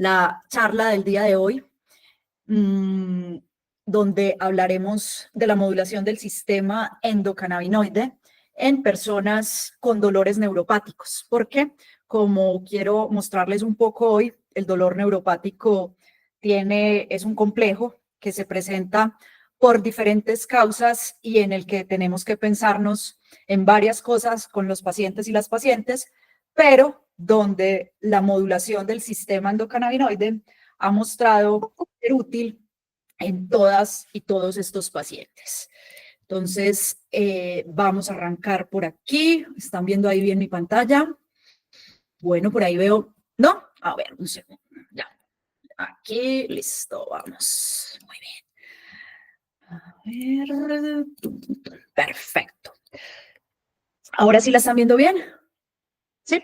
la charla del día de hoy, donde hablaremos de la modulación del sistema endocannabinoide en personas con dolores neuropáticos, porque como quiero mostrarles un poco hoy, el dolor neuropático es un complejo que se presenta por diferentes causas y en el que tenemos que pensarnos en varias cosas con los pacientes y las pacientes, pero donde la modulación del sistema endocannabinoide ha mostrado ser útil en todas y todos estos pacientes. Entonces, vamos a arrancar por aquí. ¿Están viendo ahí bien mi pantalla? Bueno, por ahí veo. ¿No? A ver, un segundo. Ya. Aquí, listo, vamos. Muy bien. A ver. Perfecto. ¿Ahora sí la están viendo bien? ¿Sí?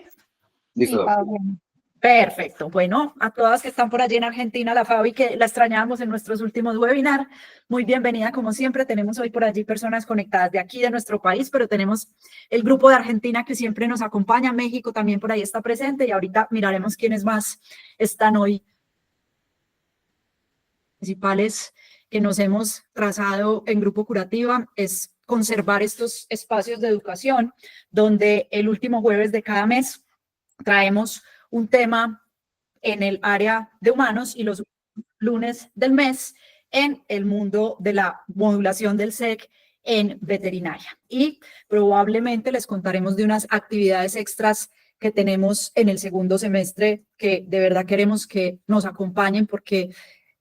Listo. Sí, perfecto. Bueno, a todas que están por allí en Argentina, la Fabi, que la extrañábamos en nuestros últimos webinars, muy bienvenida como siempre. Tenemos hoy por allí personas conectadas de aquí, de nuestro país, pero tenemos el grupo de Argentina que siempre nos acompaña. México también por ahí está presente y ahorita miraremos quiénes más están hoy. Principales que nos hemos trazado en Grupo Curativa es conservar estos espacios de educación donde el último jueves de cada mes traemos un tema en el área de humanos y los lunes del mes en el mundo de la modulación del SEC en veterinaria. Y probablemente les contaremos de unas actividades extras que tenemos en el segundo semestre que de verdad queremos que nos acompañen porque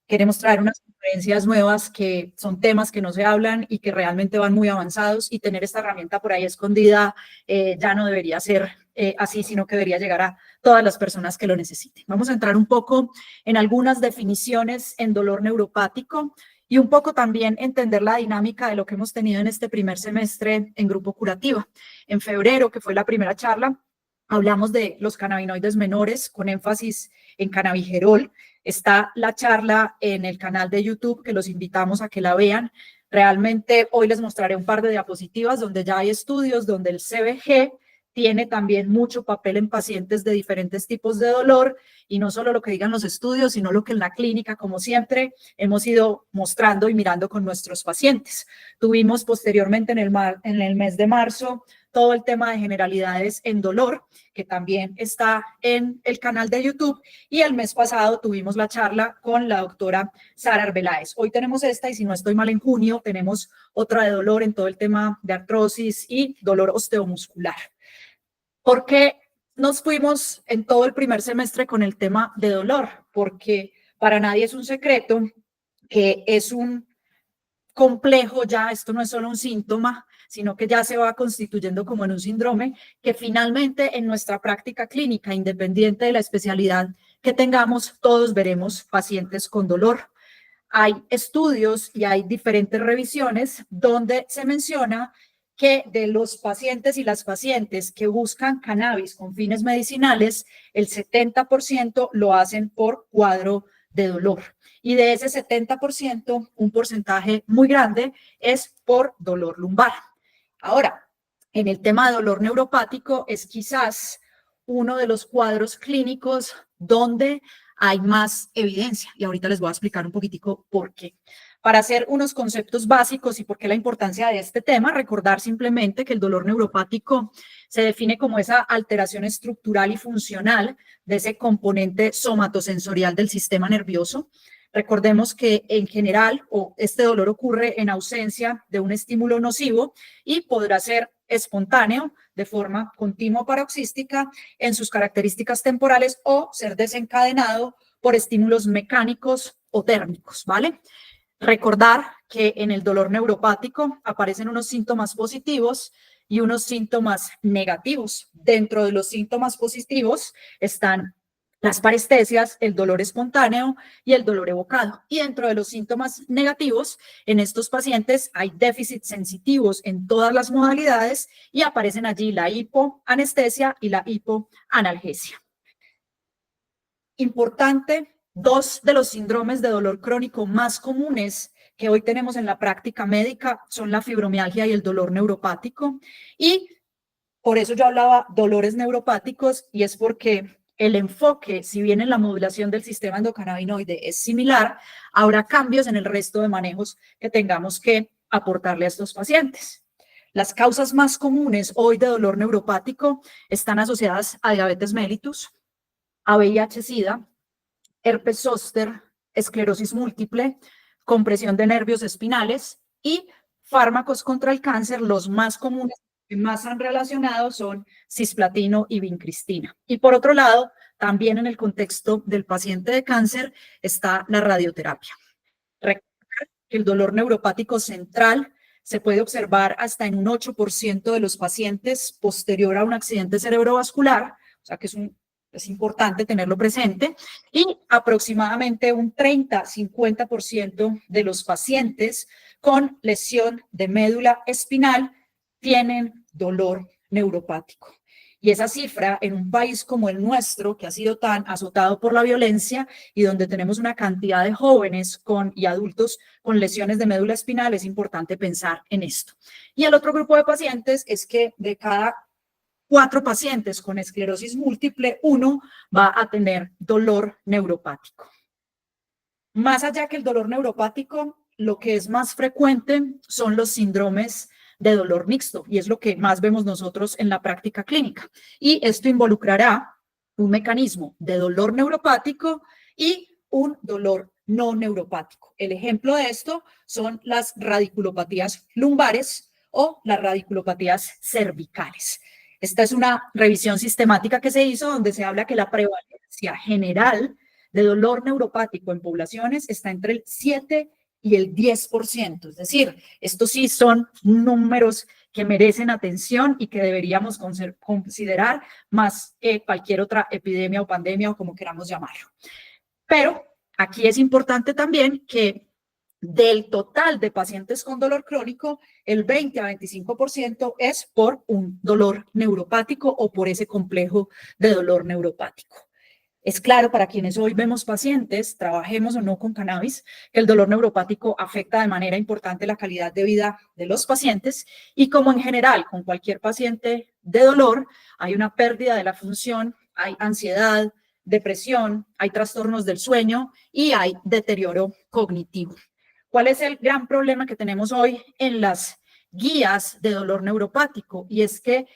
queremos traer unas conferencias nuevas que son temas que no se hablan y que realmente van muy avanzados y tener esta herramienta por ahí escondida ya no debería ser así, sino que debería llegar a todas las personas que lo necesiten. Vamos a entrar un poco en algunas definiciones en dolor neuropático y un poco también entender la dinámica de lo que hemos tenido en este primer semestre en Grupo Curativa. En febrero, que fue la primera charla, hablamos de los cannabinoides menores con énfasis en cannabigerol. Está la charla en el canal de YouTube que los invitamos a que la vean. Realmente hoy les mostraré un par de diapositivas donde ya hay estudios donde el CBG tiene también mucho papel en pacientes de diferentes tipos de dolor y no solo lo que digan los estudios, sino lo que en la clínica, como siempre, hemos ido mostrando y mirando con nuestros pacientes. Tuvimos posteriormente en el mes de marzo todo el tema de generalidades en dolor, que también está en el canal de YouTube. Y el mes pasado tuvimos la charla con la doctora Sara Arbeláez. Hoy tenemos esta y si no estoy mal en junio, tenemos otra de dolor en todo el tema de artrosis y dolor osteomuscular. ¿Por qué nos fuimos en todo el primer semestre con el tema de dolor? Porque para nadie es un secreto que es un complejo ya, esto no es solo un síntoma, sino que ya se va constituyendo como en un síndrome que finalmente en nuestra práctica clínica, independiente de la especialidad que tengamos, todos veremos pacientes con dolor. Hay estudios y hay diferentes revisiones donde se menciona que de los pacientes y las pacientes que buscan cannabis con fines medicinales, el 70% lo hacen por cuadro de dolor. Y de ese 70%, un porcentaje muy grande es por dolor lumbar. Ahora, en el tema de dolor neuropático es quizás uno de los cuadros clínicos donde hay más evidencia y ahorita les voy a explicar un poquitico por qué. Para hacer unos conceptos básicos y por qué la importancia de este tema, recordar simplemente que el dolor neuropático se define como esa alteración estructural y funcional de ese componente somatosensorial del sistema nervioso. Recordemos que en general este dolor ocurre en ausencia de un estímulo nocivo y podrá ser espontáneo de forma continua o paroxística en sus características temporales o ser desencadenado por estímulos mecánicos o térmicos, ¿vale? Recordar que en el dolor neuropático aparecen unos síntomas positivos y unos síntomas negativos. Dentro de los síntomas positivos están las parestesias, el dolor espontáneo y el dolor evocado. Y dentro de los síntomas negativos, en estos pacientes hay déficits sensitivos en todas las modalidades y aparecen allí la hipoanestesia y la hipoanalgesia. Importante, dos de los síndromes de dolor crónico más comunes que hoy tenemos en la práctica médica son la fibromialgia y el dolor neuropático. Y por eso yo hablaba dolores neuropáticos y es porque el enfoque, si bien en la modulación del sistema endocannabinoide es similar, habrá cambios en el resto de manejos que tengamos que aportarle a estos pacientes. Las causas más comunes hoy de dolor neuropático están asociadas a diabetes mellitus, a VIH-Sida, herpes zóster, esclerosis múltiple, compresión de nervios espinales y fármacos contra el cáncer. Los más comunes que más han relacionado son cisplatino y vincristina. Y por otro lado, también en el contexto del paciente de cáncer está la radioterapia. Recordar que el dolor neuropático central se puede observar hasta en un 8% de los pacientes posterior a un accidente cerebrovascular, o sea que es importante tenerlo presente, y aproximadamente un 30-50% de los pacientes con lesión de médula espinal tienen dolor neuropático. Y esa cifra en un país como el nuestro, que ha sido tan azotado por la violencia y donde tenemos una cantidad de jóvenes y adultos con lesiones de médula espinal, es importante pensar en esto. Y el otro grupo de pacientes es que de cada 4 pacientes con esclerosis múltiple, 1 va a tener dolor neuropático. Más allá que el dolor neuropático, lo que es más frecuente son los síndromes de dolor mixto, y es lo que más vemos nosotros en la práctica clínica. Y esto involucrará un mecanismo de dolor neuropático y un dolor no neuropático. El ejemplo de esto son las radiculopatías lumbares o las radiculopatías cervicales. Esta es una revisión sistemática que se hizo donde se habla que la prevalencia general de dolor neuropático en poblaciones está entre el 7 y el 10%. Es decir, estos sí son números que merecen atención y que deberíamos considerar más que cualquier otra epidemia o pandemia o como queramos llamarlo. Pero aquí es importante también que del total de pacientes con dolor crónico, el 20 a 25% es por un dolor neuropático o por ese complejo de dolor neuropático. Es claro para quienes hoy vemos pacientes, trabajemos o no con cannabis, que el dolor neuropático afecta de manera importante la calidad de vida de los pacientes y como en general con cualquier paciente de dolor hay una pérdida de la función, hay ansiedad, depresión, hay trastornos del sueño y hay deterioro cognitivo. ¿Cuál es el gran problema que tenemos hoy en las guías de dolor neuropático? Y es que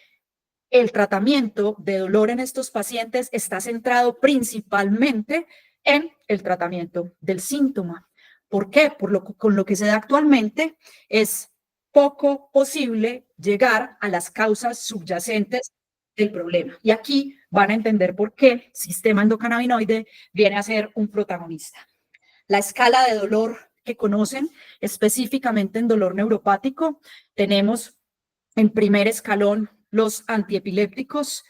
el tratamiento de dolor en estos pacientes está centrado principalmente en el tratamiento del síntoma. ¿Por qué? Con lo que se da actualmente es poco posible llegar a las causas subyacentes del problema. Y aquí van a entender por qué el sistema endocannabinoide viene a ser un protagonista. La escala de dolor que conocen, específicamente en dolor neuropático, tenemos en primer escalón los antiepilépticos,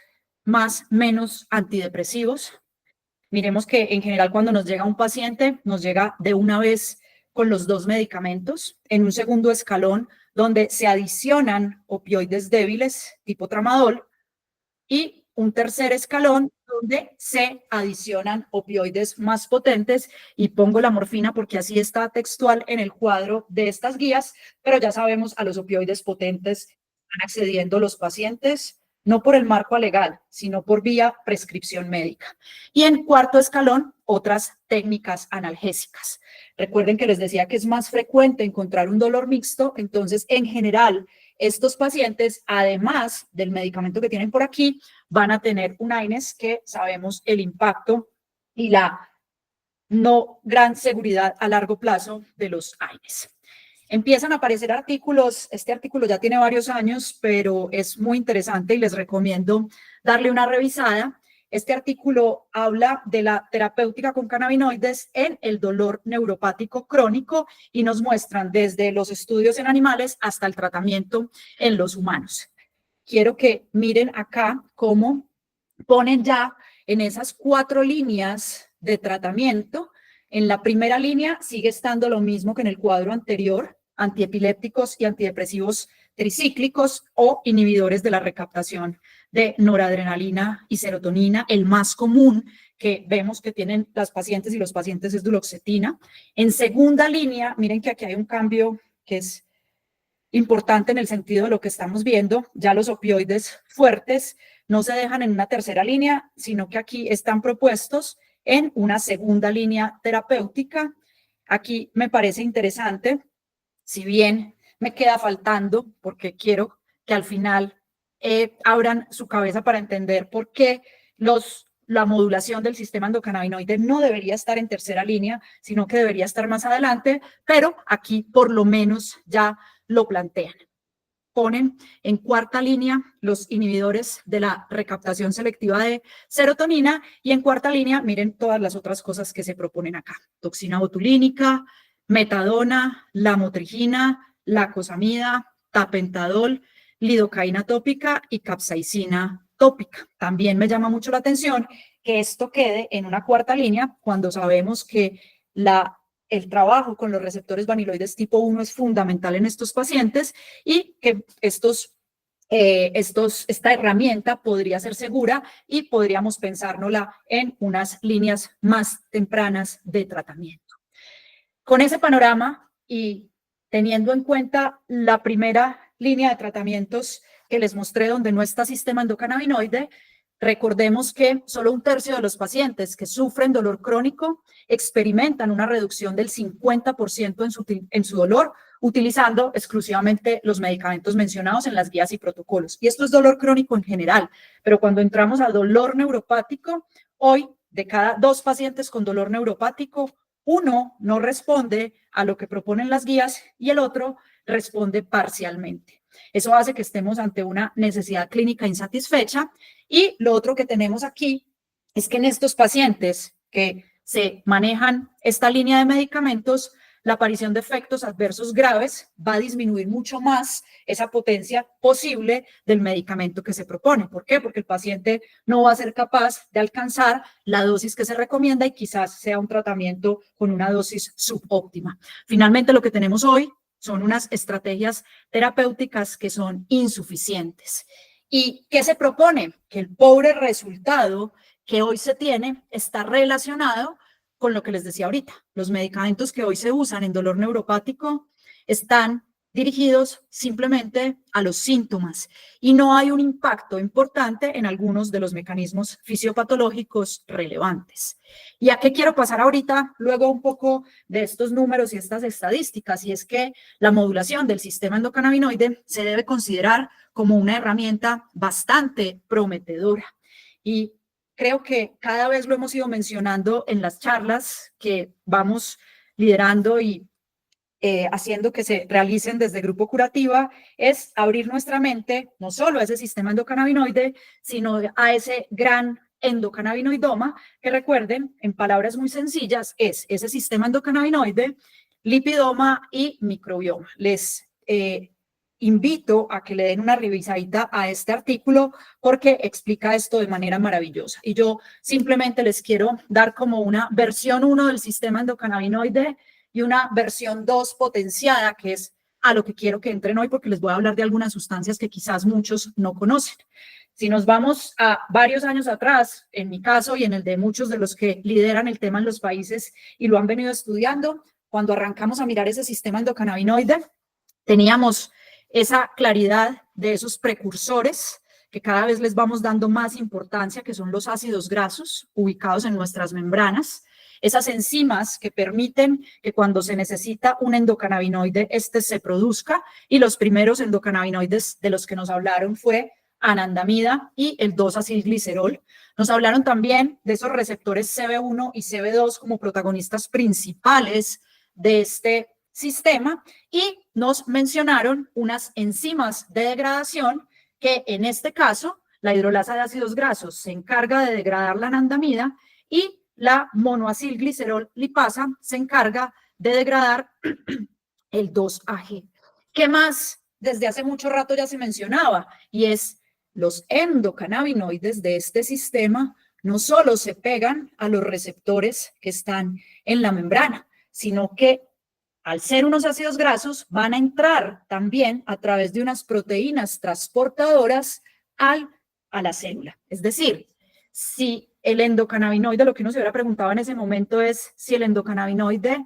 más menos antidepresivos. Miremos que en general cuando nos llega un paciente, nos llega de una vez con los 2 medicamentos. En un segundo escalón, donde se adicionan opioides débiles tipo tramadol. Y un tercer escalón donde se adicionan opioides más potentes y pongo la morfina porque así está textual en el cuadro de estas guías, pero ya sabemos a los opioides potentes están accediendo los pacientes no por el marco legal, sino por vía prescripción médica. Y en cuarto escalón, otras técnicas analgésicas. Recuerden que les decía que es más frecuente encontrar un dolor mixto, entonces en general estos pacientes, además del medicamento que tienen por aquí, van a tener un AINES que sabemos el impacto y la no gran seguridad a largo plazo de los AINES. Empiezan a aparecer artículos, este artículo ya tiene varios años, pero es muy interesante y les recomiendo darle una revisada. Este artículo habla de la terapéutica con cannabinoides en el dolor neuropático crónico y nos muestran desde los estudios en animales hasta el tratamiento en los humanos. Quiero que miren acá cómo ponen ya en esas 4 líneas de tratamiento. En la primera línea sigue estando lo mismo que en el cuadro anterior, antiepilépticos y antidepresivos tricíclicos o inhibidores de la recaptación de noradrenalina y serotonina. El más común que vemos que tienen las pacientes y los pacientes es duloxetina. En segunda línea, miren que aquí hay un cambio que es importante en el sentido de lo que estamos viendo. Ya los opioides fuertes no se dejan en una tercera línea, sino que aquí están propuestos en una segunda línea terapéutica. Aquí me parece interesante, si bien me queda faltando, porque quiero que al final abran su cabeza para entender por qué la modulación del sistema endocannabinoide no debería estar en tercera línea, sino que debería estar más adelante, pero aquí por lo menos ya lo plantean. Ponen en cuarta línea los inhibidores de la recaptación selectiva de serotonina y en cuarta línea, miren todas las otras cosas que se proponen acá. Toxina botulínica, metadona, lamotrigina, lacosamida, tapentadol, lidocaína tópica y capsaicina tópica. También me llama mucho la atención que esto quede en una cuarta línea cuando sabemos que el trabajo con los receptores vaniloides tipo 1 es fundamental en estos pacientes y que esta herramienta podría ser segura y podríamos pensárnosla en unas líneas más tempranas de tratamiento. Con ese panorama y teniendo en cuenta la primera línea de tratamientos que les mostré donde no está sistema endocannabinoide, recordemos que solo 1/3 de los pacientes que sufren dolor crónico experimentan una reducción del 50% en su dolor utilizando exclusivamente los medicamentos mencionados en las guías y protocolos. Y esto es dolor crónico en general, pero cuando entramos al dolor neuropático, hoy de cada 2 pacientes con dolor neuropático, 1 no responde a lo que proponen las guías y el otro responde parcialmente. Eso hace que estemos ante una necesidad clínica insatisfecha. Y lo otro que tenemos aquí es que en estos pacientes que se manejan esta línea de medicamentos, la aparición de efectos adversos graves va a disminuir mucho más esa potencia posible del medicamento que se propone. ¿Por qué? Porque el paciente no va a ser capaz de alcanzar la dosis que se recomienda y quizás sea un tratamiento con una dosis subóptima. Finalmente, lo que tenemos hoy son unas estrategias terapéuticas que son insuficientes. ¿Y qué se propone? Que el pobre resultado que hoy se tiene está relacionado con lo que les decía ahorita. Los medicamentos que hoy se usan en dolor neuropático están dirigidos simplemente a los síntomas y no hay un impacto importante en algunos de los mecanismos fisiopatológicos relevantes. ¿Y a qué quiero pasar ahorita? Luego un poco de estos números y estas estadísticas, y es que la modulación del sistema endocannabinoide se debe considerar como una herramienta bastante prometedora. Y creo que cada vez lo hemos ido mencionando en las charlas que vamos liderando y haciendo que se realicen desde Grupo Curativa, es abrir nuestra mente no solo a ese sistema endocannabinoide, sino a ese gran endocannabinoidoma, que recuerden, en palabras muy sencillas, es ese sistema endocannabinoide, lipidoma y microbioma. Les invito a que le den una revisadita a este artículo porque explica esto de manera maravillosa. Y yo simplemente les quiero dar como una versión 1 del sistema endocannabinoide y una versión 2 potenciada, que es a lo que quiero que entren hoy porque les voy a hablar de algunas sustancias que quizás muchos no conocen. Si nos vamos a varios años atrás, en mi caso y en el de muchos de los que lideran el tema en los países y lo han venido estudiando, cuando arrancamos a mirar ese sistema endocannabinoide, teníamos esa claridad de esos precursores que cada vez les vamos dando más importancia, que son los ácidos grasos ubicados en nuestras membranas, esas enzimas que permiten que cuando se necesita un endocannabinoide, este se produzca, y los primeros endocannabinoides de los que nos hablaron fue anandamida y el 2-acilglicerol. Nos hablaron también de esos receptores CB1 y CB2 como protagonistas principales de este sistema y nos mencionaron unas enzimas de degradación que en este caso la hidrolasa de ácidos grasos se encarga de degradar la anandamida y la monoacilglicerol lipasa se encarga de degradar el 2-AG. ¿Qué más? Desde hace mucho rato ya se mencionaba y es los endocannabinoides de este sistema no solo se pegan a los receptores que están en la membrana, sino que al ser unos ácidos grasos van a entrar también a través de unas proteínas transportadoras a la célula. Es decir, si el endocannabinoide, lo que uno se hubiera preguntado en ese momento es si el endocannabinoide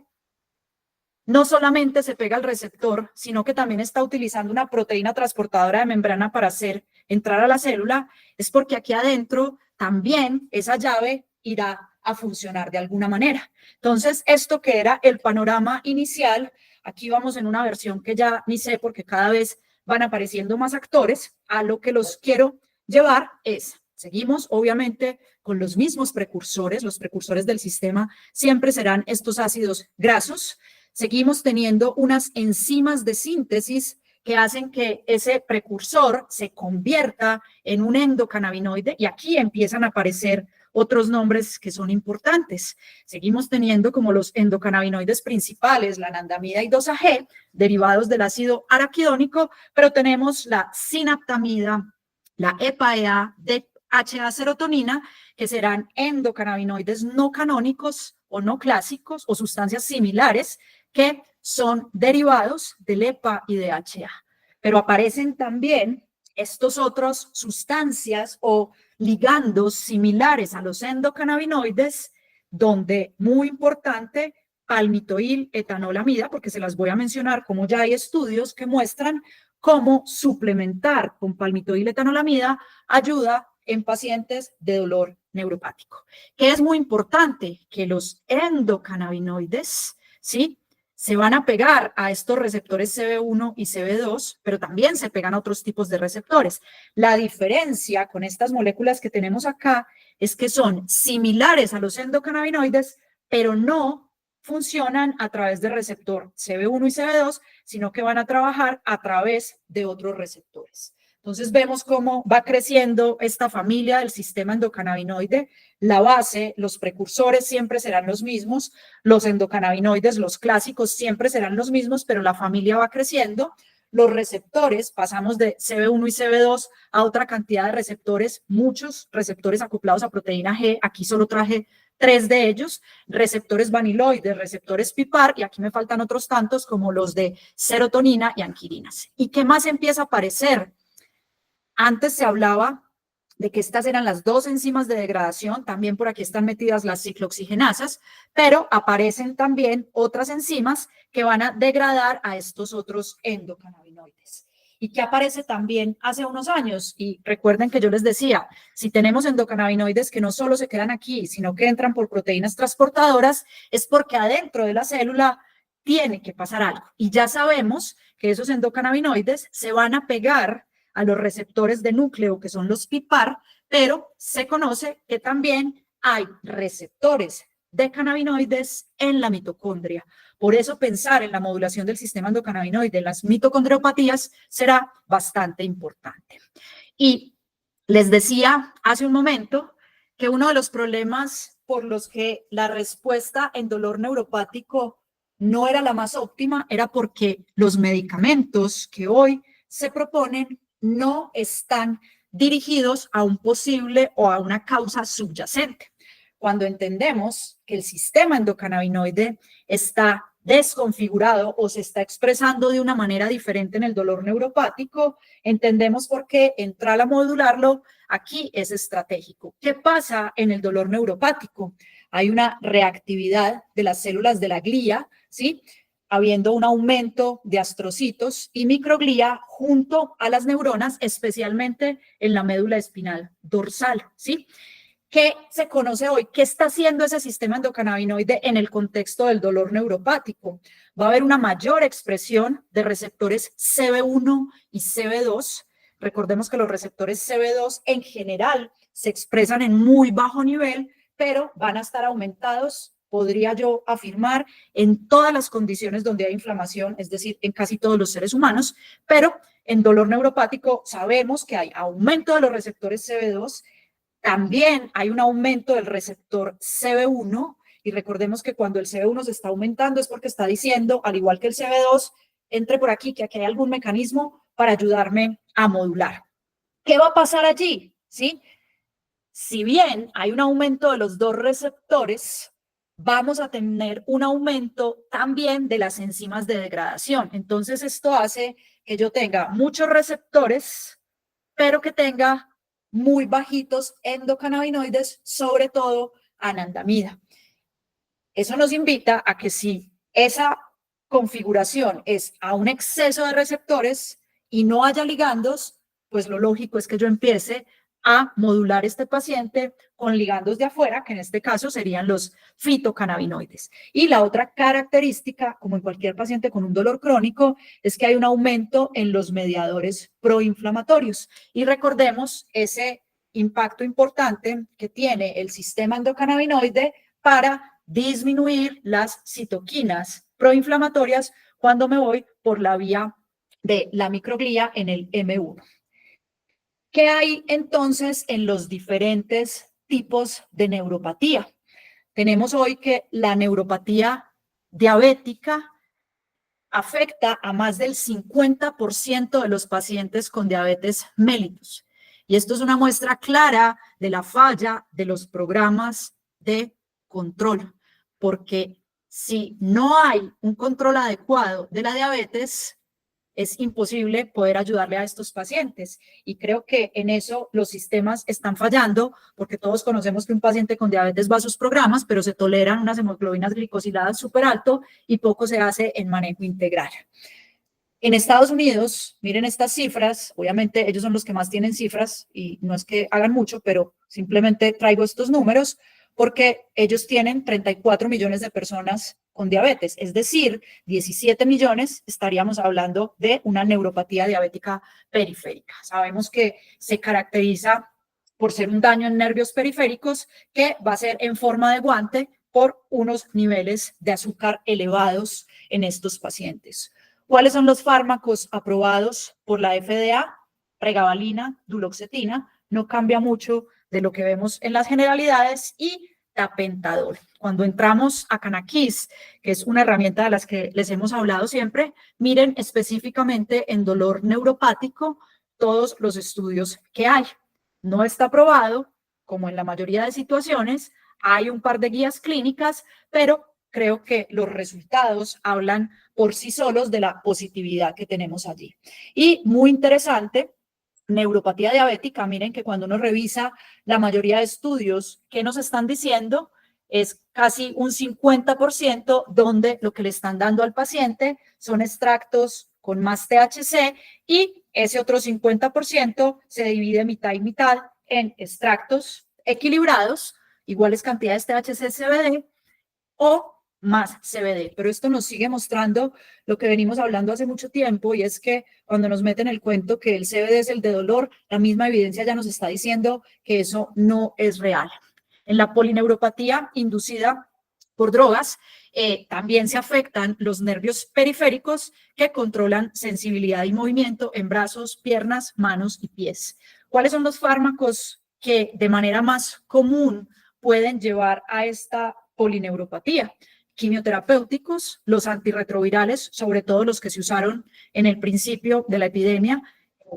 no solamente se pega al receptor, sino que también está utilizando una proteína transportadora de membrana para hacer entrar a la célula, es porque aquí adentro también esa llave irá a funcionar de alguna manera. Entonces, esto que era el panorama inicial, aquí vamos en una versión que ya ni sé porque cada vez van apareciendo más actores. A lo que los quiero llevar es, seguimos obviamente con los mismos precursores, los precursores del sistema siempre serán estos ácidos grasos. Seguimos teniendo unas enzimas de síntesis que hacen que ese precursor se convierta en un endocannabinoide y aquí empiezan a aparecer otros nombres que son importantes. Seguimos teniendo como los endocannabinoides principales, la anandamida y 2-AG, derivados del ácido araquidónico, pero tenemos la sinaptamida, la EPA-EA, DHA-serotonina, que serán endocannabinoides no canónicos o no clásicos o sustancias similares que son derivados del EPA y DHA. Pero aparecen también estos otros sustancias o ligandos similares a los endocannabinoides, donde, muy importante, palmitoil, etanolamida, porque se las voy a mencionar, como ya hay estudios que muestran cómo suplementar con palmitoil, etanolamida ayuda en pacientes de dolor neuropático. Que es muy importante que los endocannabinoides, ¿sí?, se van a pegar a estos receptores CB1 y CB2, pero también se pegan a otros tipos de receptores. La diferencia con estas moléculas que tenemos acá es que son similares a los endocannabinoides, pero no funcionan a través del receptor CB1 y CB2, sino que van a trabajar a través de otros receptores. Entonces vemos cómo va creciendo esta familia del sistema endocannabinoide. La base, los precursores siempre serán los mismos, los endocannabinoides, los clásicos siempre serán los mismos, pero la familia va creciendo. Los receptores, pasamos de CB1 y CB2 a otra cantidad de receptores, muchos receptores acoplados a proteína G. Aquí solo traje 3 de ellos, receptores vaniloides, receptores PIPAR, y aquí me faltan otros tantos como los de serotonina y anquilinas. ¿Y qué más empieza a aparecer? Antes se hablaba de que estas eran las 2 enzimas de degradación, también por aquí están metidas las ciclooxigenasas, pero aparecen también otras enzimas que van a degradar a estos otros endocannabinoides. Y que aparece también hace unos años, y recuerden que yo les decía, si tenemos endocannabinoides que no solo se quedan aquí, sino que entran por proteínas transportadoras, es porque adentro de la célula tiene que pasar algo. Y ya sabemos que esos endocannabinoides se van a pegar a los receptores de núcleo, que son los PIPAR, pero se conoce que también hay receptores de cannabinoides en la mitocondria. Por eso pensar en la modulación del sistema endocannabinoide en las mitocondriopatías será bastante importante. Y les decía hace un momento que uno de los problemas por los que la respuesta en dolor neuropático no era la más óptima era porque los medicamentos que hoy se proponen no están dirigidos a un posible o a una causa subyacente. Cuando entendemos que el sistema endocannabinoide está desconfigurado o se está expresando de una manera diferente en el dolor neuropático, entendemos por qué entrar a modularlo aquí es estratégico. ¿Qué pasa en el dolor neuropático? Hay una reactividad de las células de la glía, ¿sí?, habiendo un aumento de astrocitos y microglía junto a las neuronas, especialmente en la médula espinal dorsal, ¿sí? ¿Qué se conoce hoy? ¿Qué está haciendo ese sistema endocannabinoide en el contexto del dolor neuropático? Va a haber una mayor expresión de receptores CB1 y CB2. Recordemos que los receptores CB2 en general se expresan en muy bajo nivel, pero van a estar aumentados, podría yo afirmar, en todas las condiciones donde hay inflamación, es decir, en casi todos los seres humanos, pero en dolor neuropático sabemos que hay aumento de los receptores CB2, también hay un aumento del receptor CB1, y recordemos que cuando el CB1 se está aumentando es porque está diciendo, al igual que el CB2, entre por aquí, que aquí hay algún mecanismo para ayudarme a modular. ¿Qué va a pasar allí? ¿Sí? Si bien hay un aumento de los 2 receptores, vamos a tener un aumento también de las enzimas de degradación. Entonces, esto hace que yo tenga muchos receptores, pero que tenga muy bajitos endocannabinoides, sobre todo anandamida. Eso nos invita a que si esa configuración es a un exceso de receptores y no haya ligandos, pues lo lógico es que yo empiece a modular este paciente con ligandos de afuera, que en este caso serían los fitocannabinoides. Y la otra característica, como en cualquier paciente con un dolor crónico, es que hay un aumento en los mediadores proinflamatorios. Y recordemos ese impacto importante que tiene el sistema endocannabinoide para disminuir las citoquinas proinflamatorias cuando me voy por la vía de la microglía en el M1. ¿Qué hay entonces en los diferentes tipos de neuropatía? Tenemos hoy que la neuropatía diabética afecta a más del 50% de los pacientes con diabetes mellitus. Y esto es una muestra clara de la falla de los programas de control, porque si no hay un control adecuado de la diabetes, es imposible poder ayudarle a estos pacientes. Y creo que en eso los sistemas están fallando, porque todos conocemos que un paciente con diabetes va a sus programas, pero se toleran unas hemoglobinas glicosiladas súper alto y poco se hace en manejo integral. En Estados Unidos, miren estas cifras, obviamente ellos son los que más tienen cifras y no es que hagan mucho, pero simplemente traigo estos números porque ellos tienen 34 millones de personas con diabetes, es decir, 17 millones estaríamos hablando de una neuropatía diabética periférica. Sabemos que se caracteriza por ser un daño en nervios periféricos que va a ser en forma de guante por unos niveles de azúcar elevados en estos pacientes. ¿Cuáles son los fármacos aprobados por la FDA? Pregabalina, duloxetina, no cambia mucho de lo que vemos en las generalidades, y tapentadol. Cuando entramos a Canaquis, que es una herramienta de las que les hemos hablado siempre, miren específicamente en dolor neuropático todos los estudios que hay. No está aprobado, como en la mayoría de situaciones, hay un par de guías clínicas, pero creo que los resultados hablan por sí solos de la positividad que tenemos allí. Y muy interesante, neuropatía diabética, miren que cuando uno revisa la mayoría de estudios que nos están diciendo, es casi un 50% donde lo que le están dando al paciente son extractos con más THC, y ese otro 50% se divide mitad y mitad en extractos equilibrados, iguales cantidades THC-CBD o más CBD. Pero esto nos sigue mostrando lo que venimos hablando hace mucho tiempo, y es que cuando nos meten el cuento que el CBD es el de dolor, la misma evidencia ya nos está diciendo que eso no es real. En la polineuropatía inducida por drogas, también se afectan los nervios periféricos que controlan sensibilidad y movimiento en brazos, piernas, manos y pies. ¿Cuáles son los fármacos que de manera más común pueden llevar a esta polineuropatía? Quimioterapéuticos, los antirretrovirales, sobre todo los que se usaron en el principio de la epidemia,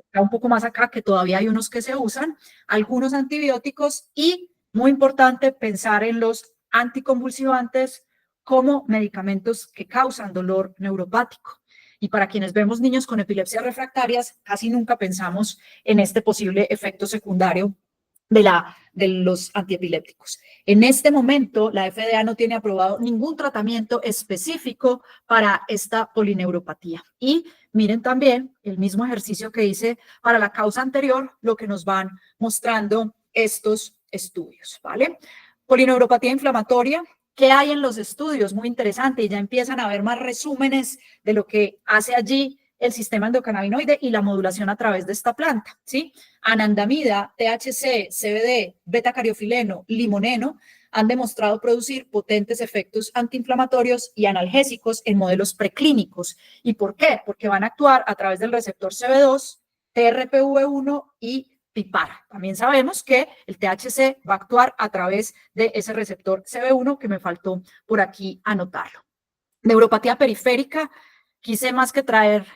está un poco más acá, que todavía hay unos que se usan, algunos antibióticos, y muy importante pensar en los anticonvulsivantes como medicamentos que causan dolor neuropático. Y para quienes vemos niños con epilepsias refractarias, casi nunca pensamos en este posible efecto secundario de los antiepilépticos. En este momento, la FDA no tiene aprobado ningún tratamiento específico para esta polineuropatía. Y miren también el mismo ejercicio que hice para la causa anterior, lo que nos van mostrando estos estudios, ¿vale? Polineuropatía inflamatoria. ¿Qué hay en los estudios? Muy interesante, y ya empiezan a ver más resúmenes de lo que hace allí el sistema endocannabinoide y la modulación a través de esta planta, ¿sí? Anandamida, THC, CBD, beta-cariofileno, limoneno han demostrado producir potentes efectos antiinflamatorios y analgésicos en modelos preclínicos. ¿Y por qué? Porque van a actuar a través del receptor CB2, TRPV1 y PIPAR. También sabemos que el THC va a actuar a través de ese receptor CB1, que me faltó por aquí anotarlo. Neuropatía periférica, quise más que traer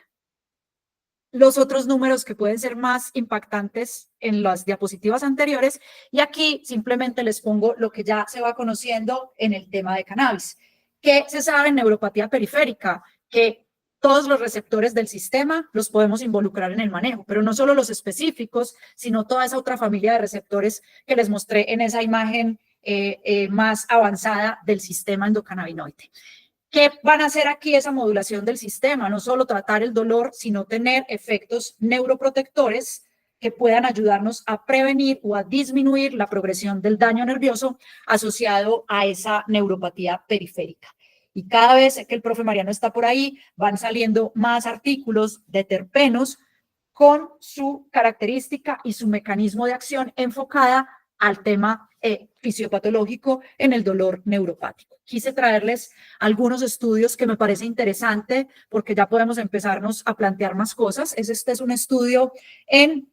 los otros números que pueden ser más impactantes en las diapositivas anteriores, y aquí simplemente les pongo lo que ya se va conociendo en el tema de cannabis. ¿Qué se sabe en neuropatía periférica? Que todos los receptores del sistema los podemos involucrar en el manejo, pero no solo los específicos, sino toda esa otra familia de receptores que les mostré en esa imagen más avanzada del sistema endocannabinoide. ¿Qué van a hacer aquí esa modulación del sistema? No solo tratar el dolor, sino tener efectos neuroprotectores que puedan ayudarnos a prevenir o a disminuir la progresión del daño nervioso asociado a esa neuropatía periférica. Y cada vez que el profe Mariano está por ahí, van saliendo más artículos de terpenos con su característica y su mecanismo de acción enfocada al tema fisiopatológico en el dolor neuropático. Quise traerles algunos estudios que me parece interesante porque ya podemos empezarnos a plantear más cosas. Este es un estudio en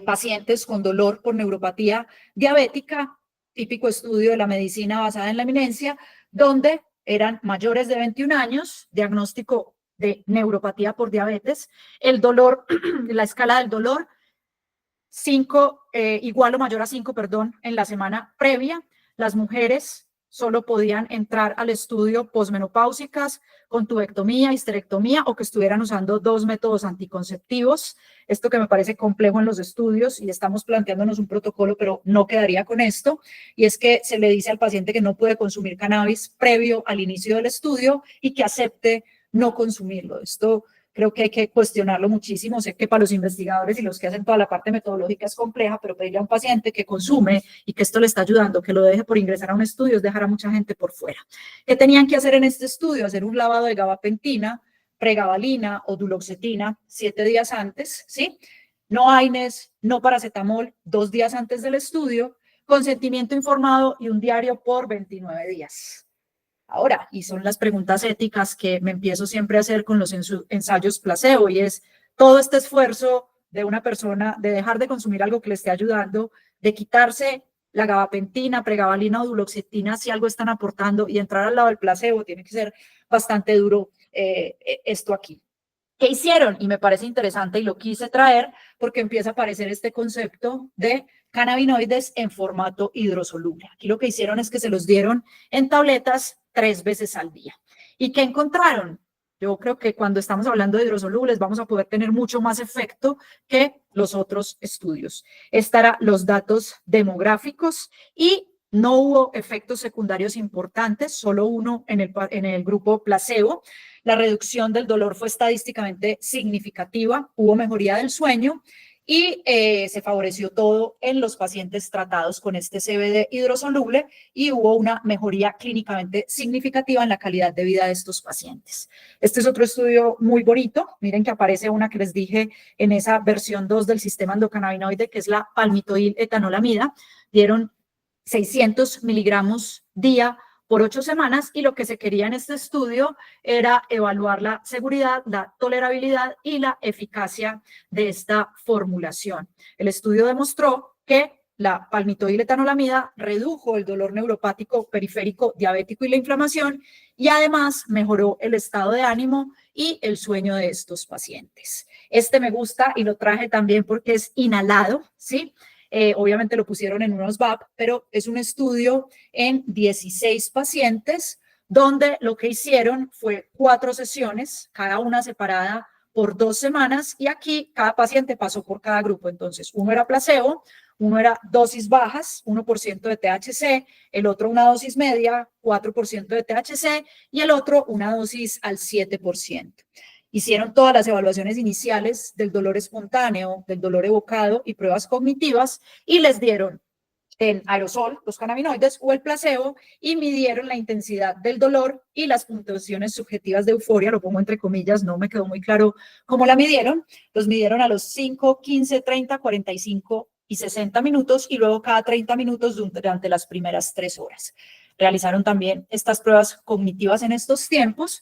pacientes con dolor por neuropatía diabética, típico estudio de la medicina basada en la evidencia, donde eran mayores de 21 años, diagnóstico de neuropatía por diabetes, el dolor, la escala del dolor, 5, igual o mayor a 5, perdón, en la semana previa. Las mujeres solo podían entrar al estudio posmenopáusicas con tubectomía, histerectomía o que estuvieran usando 2 métodos anticonceptivos. Esto que me parece complejo en los estudios y estamos planteándonos un protocolo, pero no quedaría con esto. Y es que se le dice al paciente que no puede consumir cannabis previo al inicio del estudio y que acepte no consumirlo. Esto creo que hay que cuestionarlo muchísimo. Sé que para los investigadores y los que hacen toda la parte metodológica es compleja, pero pedirle a un paciente que consume y que esto le está ayudando, que lo deje por ingresar a un estudio, es dejar a mucha gente por fuera. ¿Qué tenían que hacer en este estudio? Hacer un lavado de gabapentina, pregabalina o duloxetina 7 días antes, ¿sí? No AINES, no paracetamol, 2 días antes del estudio, consentimiento informado y un diario por 29 días. Ahora, y son las preguntas éticas que me empiezo siempre a hacer con los ensayos placebo, y es todo este esfuerzo de una persona de dejar de consumir algo que le esté ayudando, de quitarse la gabapentina, pregabalina o duloxetina si algo están aportando y entrar al lado del placebo, tiene que ser bastante duro esto aquí. ¿Qué hicieron? Y me parece interesante y lo quise traer porque empieza a aparecer este concepto de cannabinoides en formato hidrosoluble. Aquí lo que hicieron es que se los dieron en tabletas 3 veces al día. ¿Y qué encontraron? Yo creo que cuando estamos hablando de hidrosolubles vamos a poder tener mucho más efecto que los otros estudios. Estarán los datos demográficos y no hubo efectos secundarios importantes, solo uno en el grupo placebo. La reducción del dolor fue estadísticamente significativa, hubo mejoría del sueño y se favoreció todo en los pacientes tratados con este CBD hidrosoluble y hubo una mejoría clínicamente significativa en la calidad de vida de estos pacientes. Este es otro estudio muy bonito. Miren que aparece una que les dije en esa versión 2 del sistema endocannabinoide, que es la palmitoil etanolamida. Dieron 600 miligramos día por 8 semanas y lo que se quería en este estudio era evaluar la seguridad, la tolerabilidad y la eficacia de esta formulación. El estudio demostró que la palmitoil etanolamida redujo el dolor neuropático periférico diabético y la inflamación y además mejoró el estado de ánimo y el sueño de estos pacientes. Este me gusta y lo traje también porque es inhalado, ¿sí? Obviamente lo pusieron en unos VAP, pero es un estudio en 16 pacientes donde lo que hicieron fue 4 sesiones, cada una separada por 2 semanas, y aquí cada paciente pasó por cada grupo. Entonces, uno era placebo, uno era dosis bajas, 1% de THC, el otro una dosis media, 4% de THC, y el otro una dosis al 7%. Hicieron todas las evaluaciones iniciales del dolor espontáneo, del dolor evocado y pruebas cognitivas y les dieron en aerosol, los cannabinoides o el placebo y midieron la intensidad del dolor y las puntuaciones subjetivas de euforia, lo pongo entre comillas, no me quedó muy claro cómo la midieron. Los midieron a los 5, 15, 30, 45 y 60 minutos y luego cada 30 minutos durante las primeras 3 horas. Realizaron también estas pruebas cognitivas en estos tiempos.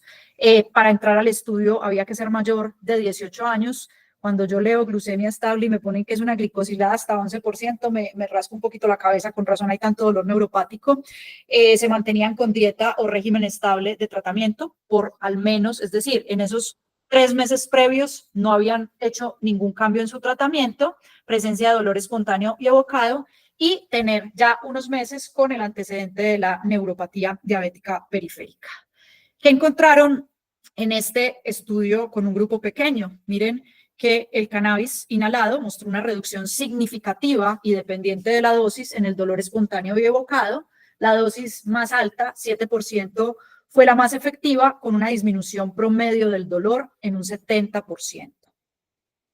Para entrar al estudio había que ser mayor de 18 años. Cuando yo leo glucemia estable y me ponen que es una glicosilada hasta 11%, me rasco un poquito la cabeza, con razón hay tanto dolor neuropático. Se mantenían con dieta o régimen estable de tratamiento por al menos, es decir, en esos 3 meses previos no habían hecho ningún cambio en su tratamiento, presencia de dolor espontáneo y evocado, y tener ya unos meses con el antecedente de la neuropatía diabética periférica. ¿Qué encontraron en este estudio con un grupo pequeño? Miren que el cannabis inhalado mostró una reducción significativa y dependiente de la dosis en el dolor espontáneo y evocado. La dosis más alta, 7%, fue la más efectiva, con una disminución promedio del dolor en un 70%.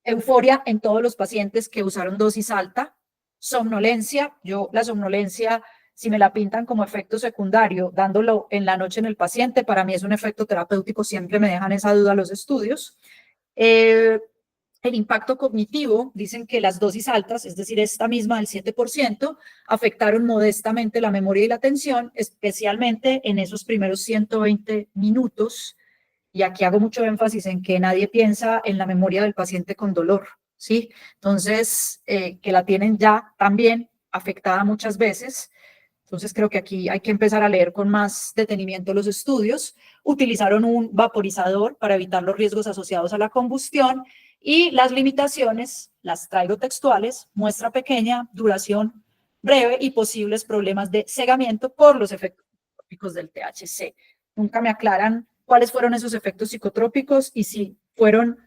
Euforia en todos los pacientes que usaron dosis alta. Somnolencia, la somnolencia, si me la pintan como efecto secundario, dándolo en la noche en el paciente, para mí es un efecto terapéutico, siempre me dejan esa duda los estudios. El impacto cognitivo, dicen que las dosis altas, es decir, esta misma del 7%, afectaron modestamente la memoria y la atención, especialmente en esos primeros 120 minutos. Y aquí hago mucho énfasis en que nadie piensa en la memoria del paciente con dolor, ¿sí? Entonces, que la tienen ya también afectada muchas veces. Entonces, creo que aquí hay que empezar a leer con más detenimiento los estudios. Utilizaron un vaporizador para evitar los riesgos asociados a la combustión y las limitaciones, las traigo textuales: muestra pequeña, duración breve y posibles problemas de cegamiento por los efectos psicotrópicos del THC. Nunca me aclaran cuáles fueron esos efectos psicotrópicos y si fueron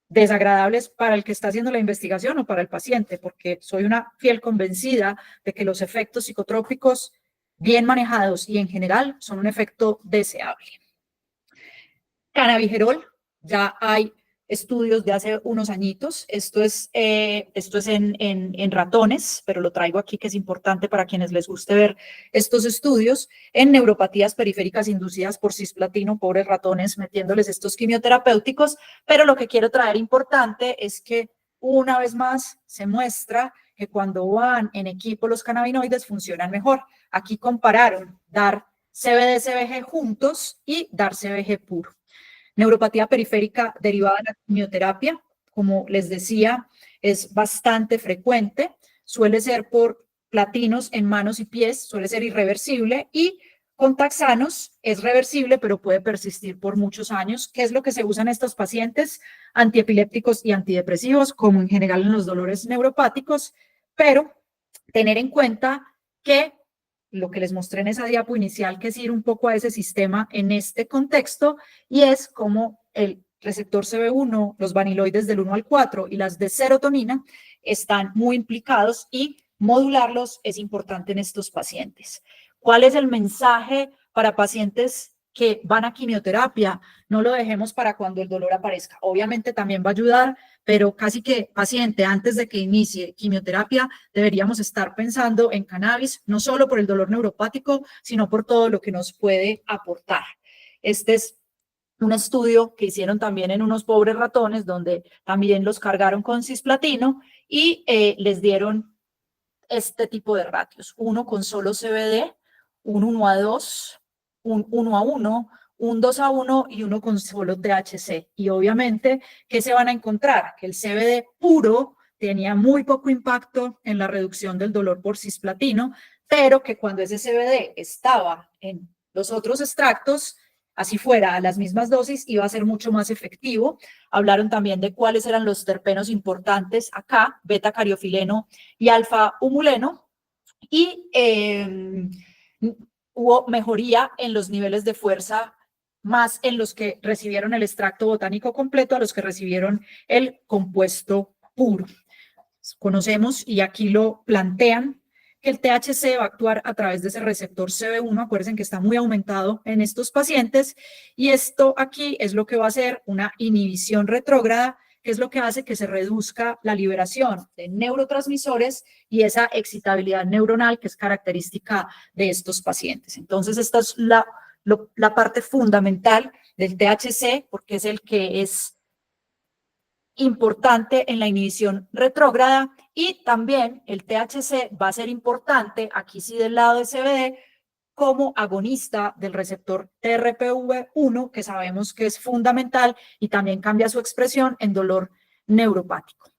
desagradables para el que está haciendo la investigación o para el paciente, porque soy una fiel convencida de que los efectos psicotrópicos bien manejados y en general son un efecto deseable. Cannabigerol, ya hay estudios de hace unos añitos. Esto es en ratones, pero lo traigo aquí que es importante para quienes les guste ver estos estudios, en neuropatías periféricas inducidas por cisplatino, pobres ratones, metiéndoles estos quimioterapéuticos. Pero lo que quiero traer importante es que una vez más se muestra que cuando van en equipo los cannabinoides funcionan mejor. Aquí compararon dar CBD-CBG juntos y dar CBG puro. Neuropatía periférica derivada de la quimioterapia, como les decía, es bastante frecuente, suele ser por platinos en manos y pies, suele ser irreversible, y con taxanos es reversible, pero puede persistir por muchos años. ¿Qué es lo que se usa en estos pacientes? Antiepilépticos y antidepresivos, como en general en los dolores neuropáticos, pero tener en cuenta que lo que les mostré en esa diapo inicial, que es ir un poco a ese sistema en este contexto, y es como el receptor CB1, los vaniloides del 1 al 4 y las de serotonina están muy implicados, y modularlos es importante en estos pacientes. ¿Cuál es el mensaje para pacientes que van a quimioterapia? No lo dejemos para cuando el dolor aparezca. Obviamente también va a ayudar, pero casi que paciente, antes de que inicie quimioterapia, deberíamos estar pensando en cannabis, no solo por el dolor neuropático, sino por todo lo que nos puede aportar. Este es un estudio que hicieron también en unos pobres ratones, donde también los cargaron con cisplatino y les dieron este tipo de ratios: uno con solo CBD, un 1:2, un 1:1, un 2:1 y uno con solo THC. Y obviamente, ¿qué se van a encontrar? Que el CBD puro tenía muy poco impacto en la reducción del dolor por cisplatino, pero que cuando ese CBD estaba en los otros extractos, así fuera a las mismas dosis, iba a ser mucho más efectivo. Hablaron también de cuáles eran los terpenos importantes acá: beta-cariofileno y alfa-humuleno, y hubo mejoría en los niveles de fuerza, más en los que recibieron el extracto botánico completo a los que recibieron el compuesto puro. Conocemos, y aquí lo plantean, que el THC va a actuar a través de ese receptor CB1, acuérdense que está muy aumentado en estos pacientes, y esto aquí es lo que va a hacer una inhibición retrógrada, que es lo que hace que se reduzca la liberación de neurotransmisores y esa excitabilidad neuronal que es característica de estos pacientes. Entonces, esta es la parte fundamental del THC, porque es el que es importante en la inhibición retrógrada, y también el THC va a ser importante, aquí sí del lado de CBD, como agonista del receptor TRPV1, que sabemos que es fundamental y también cambia su expresión en dolor neuropático.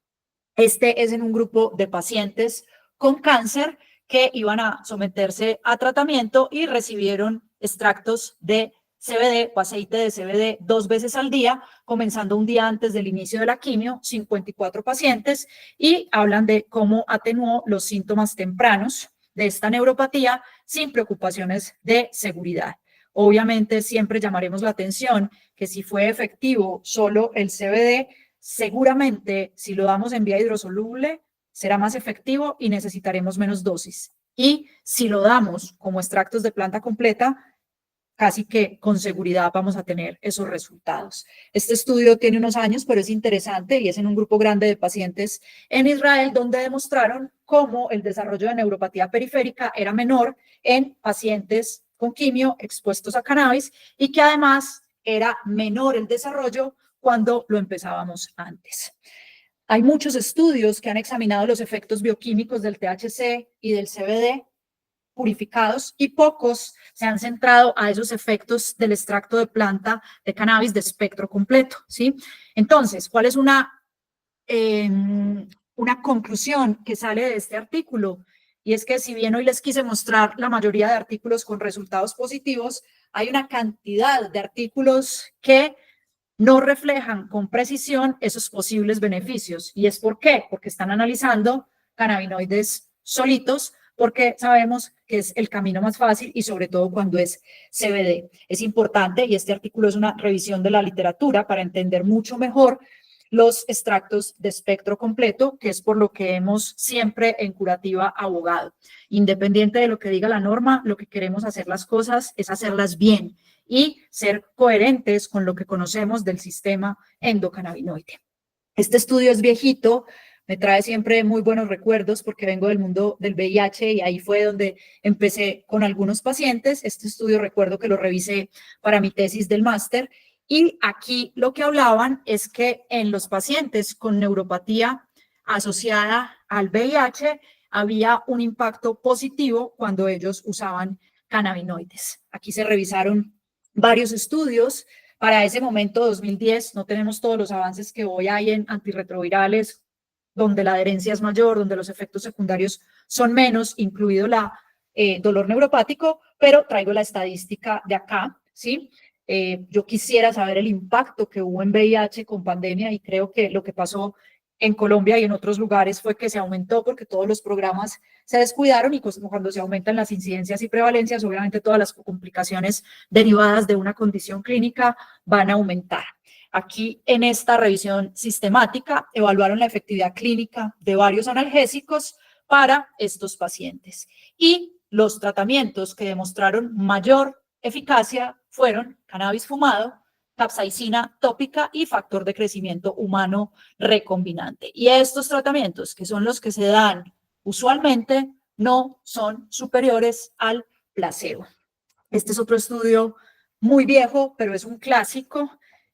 Este es en un grupo de pacientes con cáncer que iban a someterse a tratamiento y recibieron extractos de CBD o aceite de CBD 2 veces al día, comenzando un día antes del inicio de la quimio, 54 pacientes, y hablan de cómo atenuó los síntomas tempranos de esta neuropatía sin preocupaciones de seguridad. Obviamente siempre llamaremos la atención que si fue efectivo solo el CBD, seguramente si lo damos en vía hidrosoluble será más efectivo y necesitaremos menos dosis. Y si lo damos como extractos de planta completa, casi que con seguridad vamos a tener esos resultados. Este estudio tiene unos años, pero es interesante y es en un grupo grande de pacientes en Israel, donde demostraron cómo el desarrollo de neuropatía periférica era menor en pacientes con quimio expuestos a cannabis y que además era menor el desarrollo cuando lo empezábamos antes. Hay muchos estudios que han examinado los efectos bioquímicos del THC y del CBD purificados y pocos se han centrado a esos efectos del extracto de planta de cannabis de espectro completo, ¿sí? Entonces, ¿cuál es una conclusión que sale de este artículo? Y es que si bien hoy les quise mostrar la mayoría de artículos con resultados positivos, hay una cantidad de artículos que no reflejan con precisión esos posibles beneficios. ¿Y es por qué? Porque están analizando cannabinoides solitos, porque sabemos que es el camino más fácil y sobre todo cuando es CBD. Es importante, y este artículo es una revisión de la literatura para entender mucho mejor los extractos de espectro completo, que es por lo que hemos siempre en Curativa abogado. Independiente de lo que diga la norma, lo que queremos hacer las cosas es hacerlas bien y ser coherentes con lo que conocemos del sistema endocannabinoide. Este estudio es viejito, me trae siempre muy buenos recuerdos porque vengo del mundo del VIH y ahí fue donde empecé con algunos pacientes. Este estudio recuerdo que lo revisé para mi tesis del máster y aquí lo que hablaban es que en los pacientes con neuropatía asociada al VIH había un impacto positivo cuando ellos usaban cannabinoides. Aquí se revisaron varios estudios. Para ese momento, 2010, no tenemos todos los avances que hoy hay en antirretrovirales, donde la adherencia es mayor, donde los efectos secundarios son menos, incluido la dolor neuropático, pero traigo la estadística de acá, ¿sí? Yo quisiera saber el impacto que hubo en VIH con pandemia y creo que lo que pasó en Colombia y en otros lugares fue que se aumentó porque todos los programas se descuidaron y cuando se aumentan las incidencias y prevalencias, obviamente todas las complicaciones derivadas de una condición clínica van a aumentar. Aquí en esta revisión sistemática evaluaron la efectividad clínica de varios analgésicos para estos pacientes y los tratamientos que demostraron mayor eficacia fueron cannabis fumado, capsaicina tópica y factor de crecimiento humano recombinante. Y estos tratamientos, que son los que se dan usualmente, no son superiores al placebo. Este es otro estudio muy viejo, pero es un clásico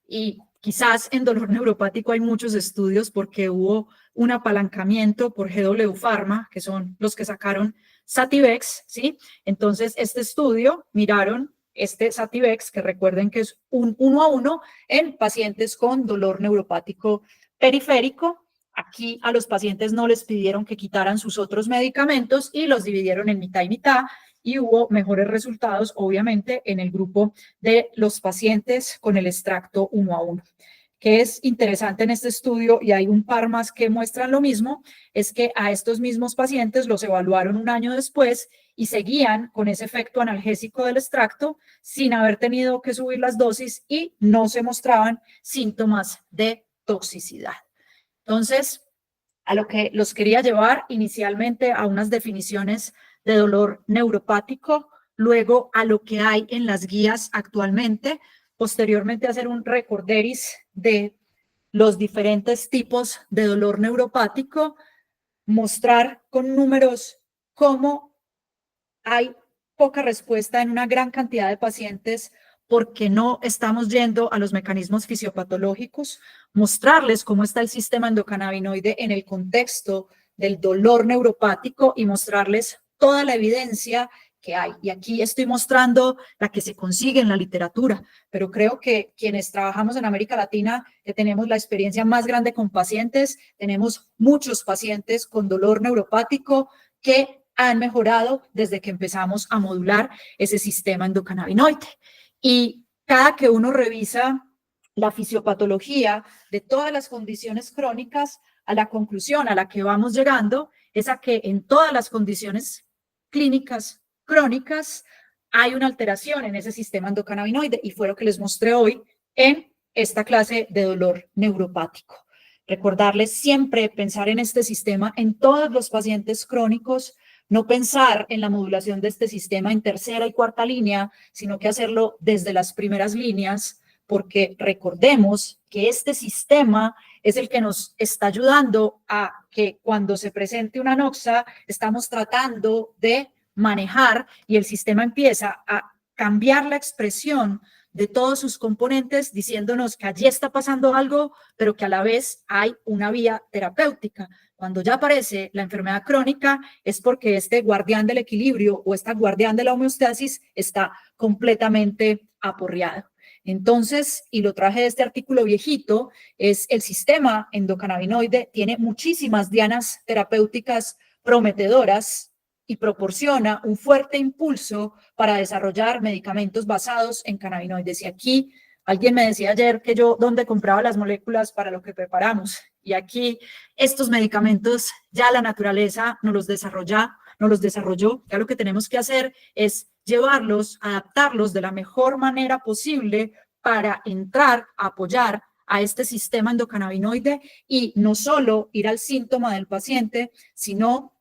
y quizás en dolor neuropático hay muchos estudios porque hubo un apalancamiento por GW Pharma, que son los que sacaron Sativex, ¿sí? Entonces, este estudio miraron este Sativex, que recuerden que es un 1:1 en pacientes con dolor neuropático periférico. Aquí a los pacientes no les pidieron que quitaran sus otros medicamentos y los dividieron en mitad y mitad y hubo mejores resultados, obviamente, en el grupo de los pacientes con el extracto 1:1. Que es interesante en este estudio, y hay un par más que muestran lo mismo, es que a estos mismos pacientes los evaluaron un año después y seguían con ese efecto analgésico del extracto sin haber tenido que subir las dosis y no se mostraban síntomas de toxicidad. Entonces, a lo que los quería llevar inicialmente a unas definiciones de dolor neuropático, luego a lo que hay en las guías actualmente, posteriormente hacer un recorderis de los diferentes tipos de dolor neuropático, mostrar con números cómo hay poca respuesta en una gran cantidad de pacientes porque no estamos yendo a los mecanismos fisiopatológicos, mostrarles cómo está el sistema endocannabinoide en el contexto del dolor neuropático y mostrarles toda la evidencia que hay. Y aquí estoy mostrando la que se consigue en la literatura, pero creo que quienes trabajamos en América Latina, que tenemos la experiencia más grande con pacientes, tenemos muchos pacientes con dolor neuropático que han mejorado desde que empezamos a modular ese sistema endocannabinoide. Y cada que uno revisa la fisiopatología de todas las condiciones crónicas, a la conclusión a la que vamos llegando es a que en todas las condiciones clínicas crónicas hay una alteración en ese sistema endocannabinoide y fue lo que les mostré hoy en esta clase de dolor neuropático. Recordarles siempre pensar en este sistema en todos los pacientes crónicos, no pensar en la modulación de este sistema en tercera y cuarta línea, sino que hacerlo desde las primeras líneas, porque recordemos que este sistema es el que nos está ayudando a que cuando se presente una noxa, estamos tratando de manejar y el sistema empieza a cambiar la expresión de todos sus componentes, diciéndonos que allí está pasando algo, pero que a la vez hay una vía terapéutica. Cuando ya aparece la enfermedad crónica, es porque este guardián del equilibrio o esta guardián de la homeostasis está completamente aporreado. Entonces, y lo traje de este artículo viejito, es el sistema endocannabinoide, tiene muchísimas dianas terapéuticas prometedoras y proporciona un fuerte impulso para desarrollar medicamentos basados en cannabinoides. Y aquí alguien me decía ayer que yo dónde compraba las moléculas para lo que preparamos. Y aquí estos medicamentos ya la naturaleza nos los desarrolló. Ya lo que tenemos que hacer es llevarlos, adaptarlos de la mejor manera posible para entrar a apoyar a este sistema endocannabinoide y no solo ir al síntoma del paciente, sino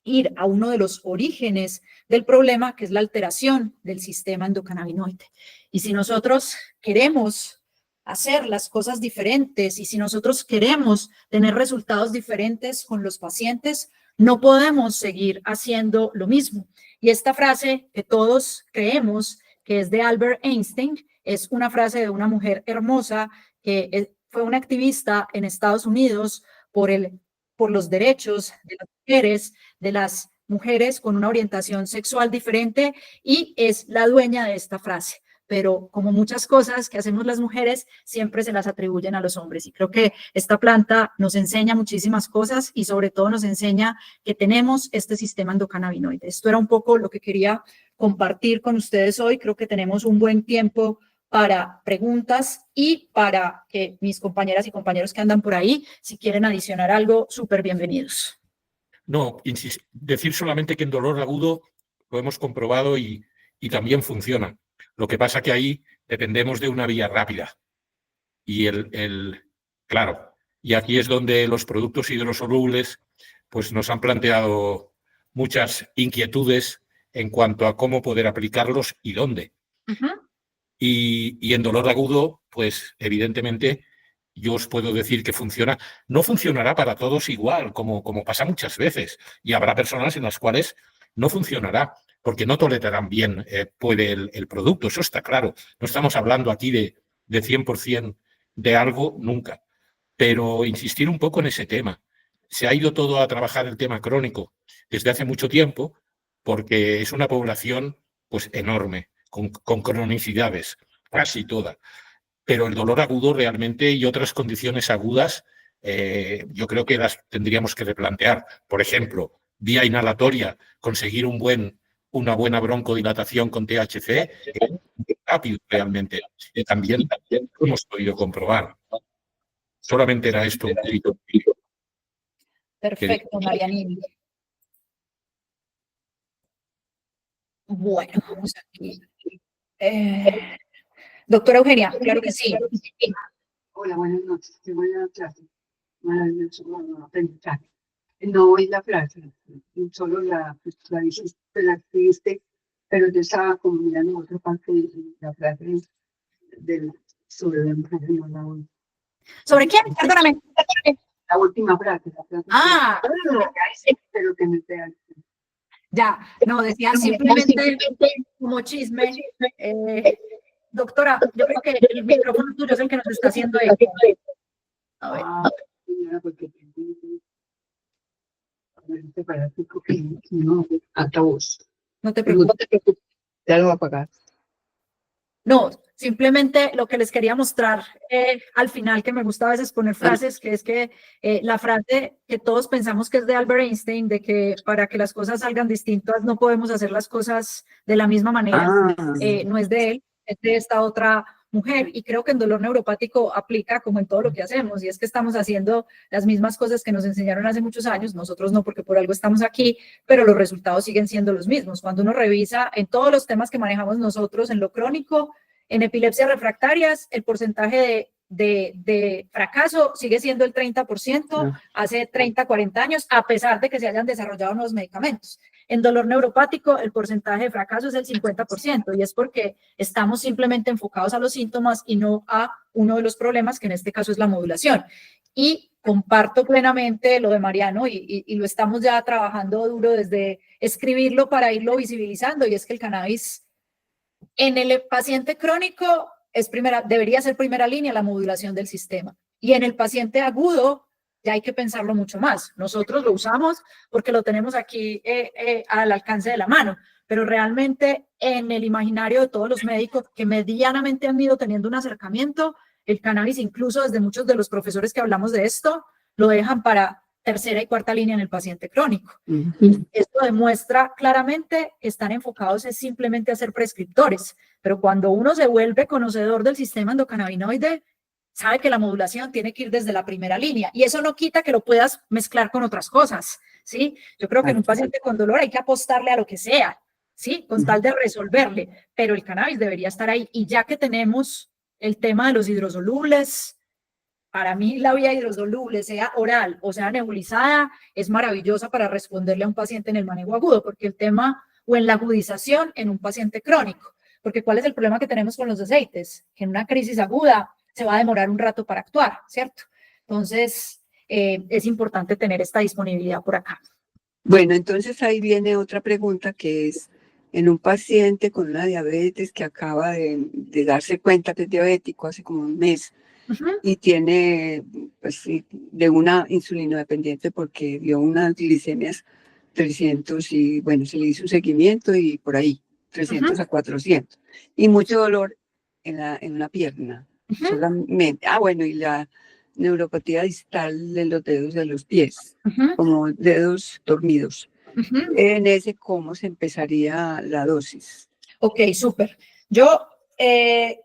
ir a uno de los orígenes del problema, que es la alteración del sistema endocannabinoide. Y si nosotros queremos hacer las cosas diferentes y si nosotros queremos tener resultados diferentes con los pacientes, no podemos seguir haciendo lo mismo. Y esta frase que todos creemos que es de Albert Einstein, es una frase de una mujer hermosa que fue una activista en Estados Unidos por los derechos de las mujeres con una orientación sexual diferente y es la dueña de esta frase. Pero como muchas cosas que hacemos las mujeres, siempre se las atribuyen a los hombres. Y creo que esta planta nos enseña muchísimas cosas y sobre todo nos enseña que tenemos este sistema endocannabinoide. Esto era un poco lo que quería compartir con ustedes hoy. Creo que tenemos un buen tiempo para preguntas y para que mis compañeras y compañeros que andan por ahí, si quieren adicionar algo, súper bienvenidos. No, decir solamente que en dolor agudo lo hemos comprobado y también funciona. Lo que pasa que ahí dependemos de una vía rápida. Y claro, y aquí es donde los productos hidrosolubles pues nos han planteado muchas inquietudes en cuanto a cómo poder aplicarlos y dónde. Y en dolor agudo, pues evidentemente yo os puedo decir que funciona. No funcionará para todos igual, como pasa muchas veces. Y habrá personas en las cuales no funcionará, porque no tolerarán bien el producto. Eso está claro. No estamos hablando aquí de 100% de algo nunca. Pero insistir un poco en ese tema. Se ha ido todo a trabajar el tema crónico desde hace mucho tiempo, porque es una población pues enorme, con cronicidades, casi toda. Pero el dolor agudo realmente y otras condiciones agudas, yo creo que las tendríamos que replantear. Por ejemplo, vía inhalatoria, conseguir una buena broncodilatación con THC, rápido realmente. También lo hemos podido comprobar. Solamente era esto un poquito. Perfecto, Marianín. Bueno, vamos aquí. Doctora Eugenia, claro que sí. Hola, buenas noches. Qué buena clase. Maravilloso aprendizaje. No oí la frase, solo la escribiste, pero yo estaba como mirando otra parte de la frase sobre la mujer. No la oí. ¿Sobre quién? Perdóname. La última frase. La frase pero que me pega. Ya, no, decía simplemente como chisme. Doctora, yo creo que el micrófono tuyo es el que nos está haciendo eco. A ver. Porque no, altavoz. No te preocupes. Ya lo voy a apagar. No, simplemente lo que les quería mostrar al final, que me gusta a veces poner frases, que es que la frase que todos pensamos que es de Albert Einstein, de que para que las cosas salgan distintas no podemos hacer las cosas de la misma manera, no es de él, es de esta otra mujer, y creo que en dolor neuropático aplica como en todo lo que hacemos, y es que estamos haciendo las mismas cosas que nos enseñaron hace muchos años, nosotros no, porque por algo estamos aquí, pero los resultados siguen siendo los mismos. Cuando uno revisa en todos los temas que manejamos nosotros, en lo crónico, en epilepsias refractarias, el porcentaje de fracaso sigue siendo el 30% hace 30, 40 años, a pesar de que se hayan desarrollado nuevos medicamentos. En dolor neuropático, el porcentaje de fracaso es el 50%, y es porque estamos simplemente enfocados a los síntomas y no a uno de los problemas, que en este caso es la modulación. Y comparto plenamente lo de Mariano, y lo estamos ya trabajando duro desde escribirlo para irlo visibilizando, y es que el cannabis en el paciente crónico debería ser primera línea la modulación del sistema. Y en el paciente agudo ya hay que pensarlo mucho más. Nosotros lo usamos porque lo tenemos aquí al alcance de la mano, pero realmente en el imaginario de todos los médicos que medianamente han ido teniendo un acercamiento, el cannabis, incluso desde muchos de los profesores que hablamos de esto, lo dejan para tercera y cuarta línea en el paciente crónico. Esto demuestra claramente que están enfocados es simplemente a ser prescriptores, pero cuando uno se vuelve conocedor del sistema endocannabinoide, sabe que la modulación tiene que ir desde la primera línea, y eso no quita que lo puedas mezclar con otras cosas, ¿sí? Yo creo que en un paciente con dolor hay que apostarle a lo que sea, ¿sí? Con tal de resolverle, pero el cannabis debería estar ahí, y ya que tenemos el tema de los hidrosolubles, para mí la vía hidrosoluble, sea oral o sea nebulizada, es maravillosa para responderle a un paciente en el manejo agudo, porque el tema, o en la agudización en un paciente crónico, porque ¿cuál es el problema que tenemos con los aceites? Que en una crisis aguda se va a demorar un rato para actuar, ¿cierto? Entonces, es importante tener esta disponibilidad por acá. Bueno, entonces ahí viene otra pregunta, que es, en un paciente con una diabetes que acaba de darse cuenta que es diabético hace como un mes, y tiene, pues sí, de una insulino dependiente porque dio unas glicemias 300, y bueno, se le hizo un seguimiento y por ahí, 300 a 400. Y mucho dolor en una pierna, solamente. Ah, bueno, y la neuropatía distal de los dedos de los pies, como dedos dormidos. En ese, ¿cómo se empezaría la dosis? Ok, súper. Yo,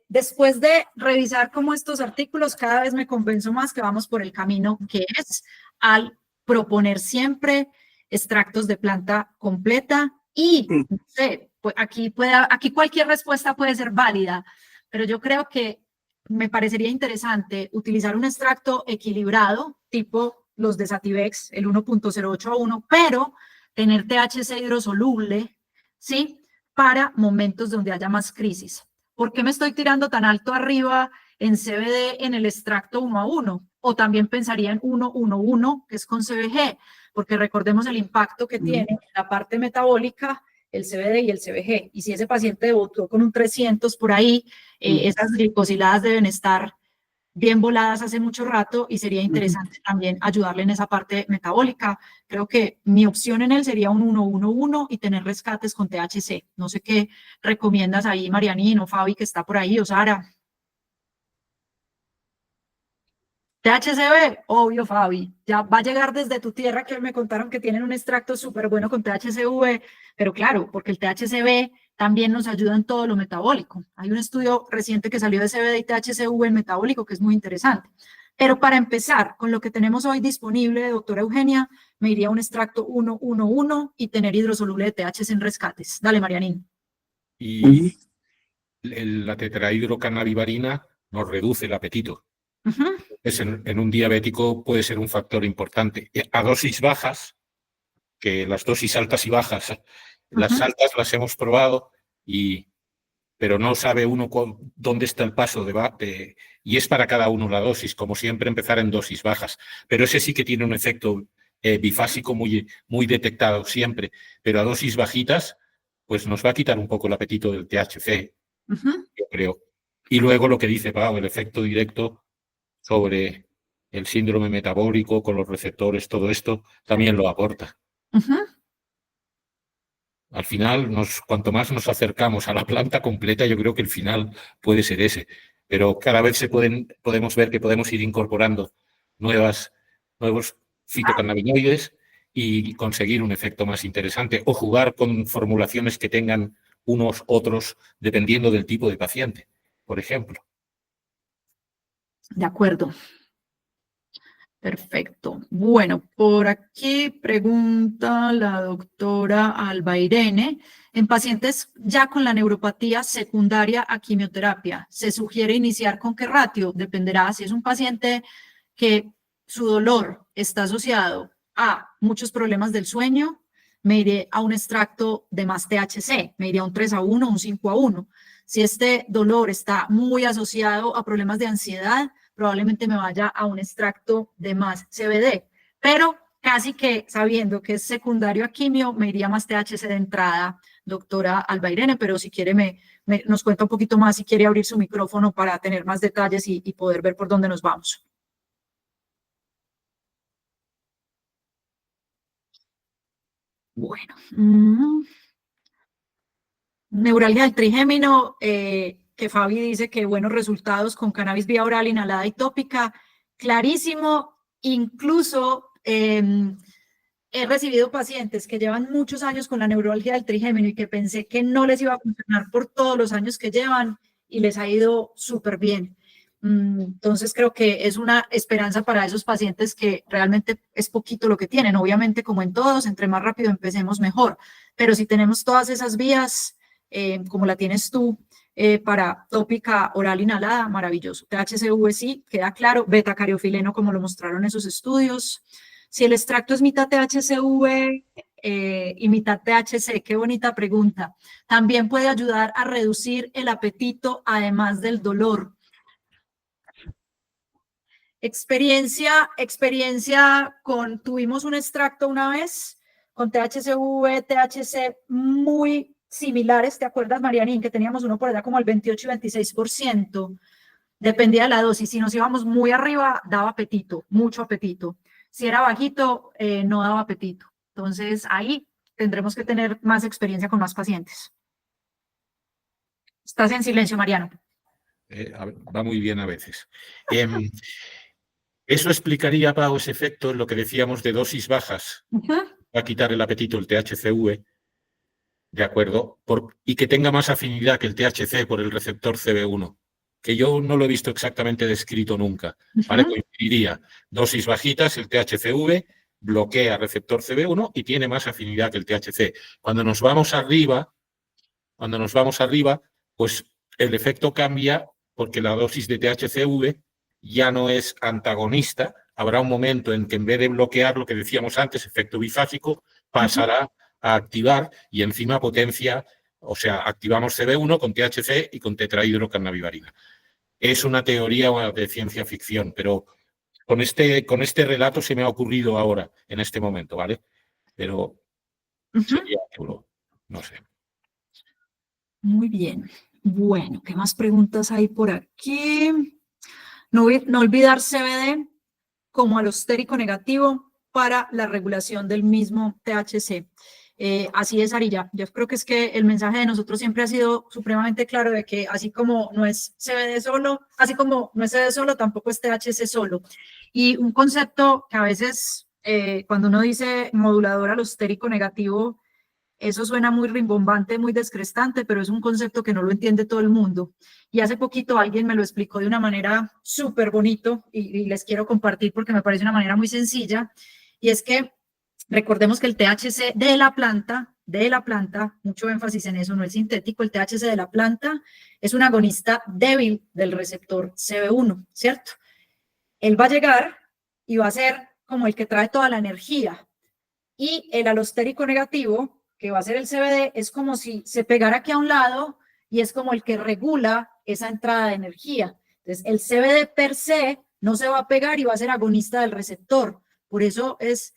después de revisar como estos artículos, cada vez me convenzo más que vamos por el camino que es al proponer siempre extractos de planta completa, y no sé, pues aquí cualquier respuesta puede ser válida, pero yo creo que me parecería interesante utilizar un extracto equilibrado, tipo los de Sativex, el 1.08 a 1, pero tener THC hidrosoluble, ¿sí? Para momentos donde haya más crisis. ¿Por qué me estoy tirando tan alto arriba en CBD en el extracto 1 a 1? O también pensaría en 1-1-1, que es con CBG, porque recordemos el impacto que tiene en la parte metabólica el CBD y el CBG. Y si ese paciente debutó con un 300 por ahí, esas glicosiladas deben estar bien voladas hace mucho rato, y sería interesante también ayudarle en esa parte metabólica. Creo que mi opción en él sería un 1-1-1 y tener rescates con THC. No sé qué recomiendas ahí, Marianino, Fabi, que está por ahí, o Sara. THCV, obvio, Fabi. Ya va a llegar desde tu tierra, que me contaron que tienen un extracto súper bueno con THCV, pero claro, porque el THCV también nos ayuda en todo lo metabólico. Hay un estudio reciente que salió de CBD y THCV en metabólico que es muy interesante. Pero para empezar, con lo que tenemos hoy disponible, doctora Eugenia, me iría un extracto 1-1-1 y tener hidrosoluble de THC en rescates. Dale, Marianín. Y la tetrahidrocannabivarina nos reduce el apetito. En un diabético puede ser un factor importante. A dosis bajas, que las dosis altas y bajas, las altas las hemos probado, pero no sabe uno dónde está el paso y es para cada uno la dosis, como siempre empezar en dosis bajas, pero ese sí que tiene un efecto bifásico muy, muy detectado siempre, pero a dosis bajitas pues nos va a quitar un poco el apetito del THC, yo creo. Y luego lo que dice Pau, el efecto directo sobre el síndrome metabólico con los receptores, todo esto también lo aporta. Al final, cuanto más nos acercamos a la planta completa, yo creo que el final puede ser ese. Pero cada vez podemos ver que podemos ir incorporando nuevos fitocannabinoides y conseguir un efecto más interesante, o jugar con formulaciones que tengan unos otros dependiendo del tipo de paciente, por ejemplo. De acuerdo. Perfecto. Bueno, por aquí pregunta la doctora Alba Irene. En pacientes ya con la neuropatía secundaria a quimioterapia, ¿se sugiere iniciar con qué ratio? Dependerá. Si es un paciente que su dolor está asociado a muchos problemas del sueño, me iré a un extracto de más THC, me iré a un 3:1, un 5:1. Si este dolor está muy asociado a problemas de ansiedad, probablemente me vaya a un extracto de más CBD, pero casi que sabiendo que es secundario a quimio, me iría más THC de entrada, doctora Alba Irene, pero si quiere nos cuenta un poquito más, si quiere abrir su micrófono para tener más detalles y poder ver por dónde nos vamos. Bueno, neuralgia del trigémino, que Fabi dice que buenos resultados con cannabis vía oral, inhalada y tópica, clarísimo. Incluso he recibido pacientes que llevan muchos años con la neuralgia del trigémino y que pensé que no les iba a funcionar por todos los años que llevan y les ha ido súper bien. Entonces creo que es una esperanza para esos pacientes que realmente es poquito lo que tienen. Obviamente, como en todos, entre más rápido empecemos mejor. Pero si tenemos todas esas vías, como la tienes tú, para tópica oral inhalada, maravilloso. THCV sí, queda claro. Beta-cariofileno, como lo mostraron esos estudios. Si el extracto es mitad THCV y mitad THC, qué bonita pregunta. También puede ayudar a reducir el apetito, además del dolor. Tuvimos un extracto una vez con THCV, THC muy similares, ¿te acuerdas, Marianín? Que teníamos uno por allá como el 28 y 26%, dependía de la dosis. Si nos íbamos muy arriba, daba apetito, mucho apetito. Si era bajito, no daba apetito. Entonces, ahí tendremos que tener más experiencia con más pacientes. Estás en silencio, Mariano. Va muy bien a veces. Eso explicaría, Pau, ese efecto en lo que decíamos de dosis bajas. Va a quitar el apetito, el THCV, ¿de acuerdo? Y que tenga más afinidad que el THC por el receptor CB1, que yo no lo he visto exactamente descrito nunca. ¿Vale? Coincidiría. Dosis bajitas, el THCV bloquea receptor CB1 y tiene más afinidad que el THC. Cuando nos vamos arriba, pues el efecto cambia porque la dosis de THCV ya no es antagonista. Habrá un momento en que en vez de bloquear lo que decíamos antes, efecto bifásico, pasará a activar y encima potencia, o sea, activamos CB1 con THC y con tetrahidrocannabivarina. Es una teoría de ciencia ficción, pero con este relato se me ha ocurrido ahora, en este momento, ¿vale? Pero sería chulo, no sé. Muy bien. Bueno, ¿qué más preguntas hay por aquí? No olvidar CBD como alostérico negativo para la regulación del mismo THC. Así es, Arilla. Yo creo que es que el mensaje de nosotros siempre ha sido supremamente claro de que así como no es CBD solo, tampoco es THC solo. Y un concepto que a veces cuando uno dice modulador alostérico negativo, eso suena muy rimbombante, muy descrestante, pero es un concepto que no lo entiende todo el mundo. Y hace poquito alguien me lo explicó de una manera súper bonito y les quiero compartir porque me parece una manera muy sencilla. Y es que recordemos que el THC de la planta, mucho énfasis en eso, no el sintético, el THC de la planta es un agonista débil del receptor CB1, ¿cierto? Él va a llegar y va a ser como el que trae toda la energía. Y el alostérico negativo, que va a ser el CBD, es como si se pegara aquí a un lado y es como el que regula esa entrada de energía. Entonces, el CBD per se no se va a pegar y va a ser agonista del receptor. Por eso es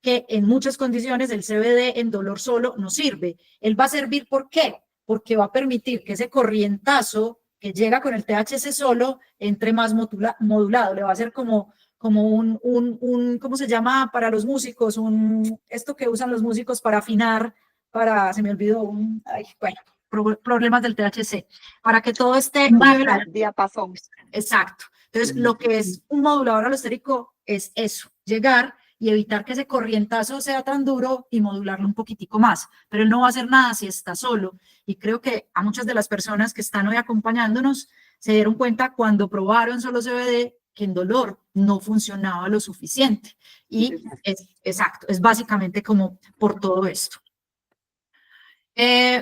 que en muchas condiciones el CBD en dolor solo no sirve. Él va a servir, ¿por qué? Porque va a permitir que ese corrientazo que llega con el THC solo entre más modulado. Le va a hacer como un, ¿cómo se llama para los músicos? Esto que usan los músicos para afinar, se me olvidó, problemas del THC, para que todo esté nivelado. Diapasón. Exacto. Entonces, lo que es un modulador alostérico es eso, llegar y evitar que ese corrientazo sea tan duro y modularlo un poquitico más. Pero él no va a hacer nada si está solo. Y creo que a muchas de las personas que están hoy acompañándonos se dieron cuenta cuando probaron solo CBD que en dolor no funcionaba lo suficiente. Y exacto, es básicamente como por todo esto.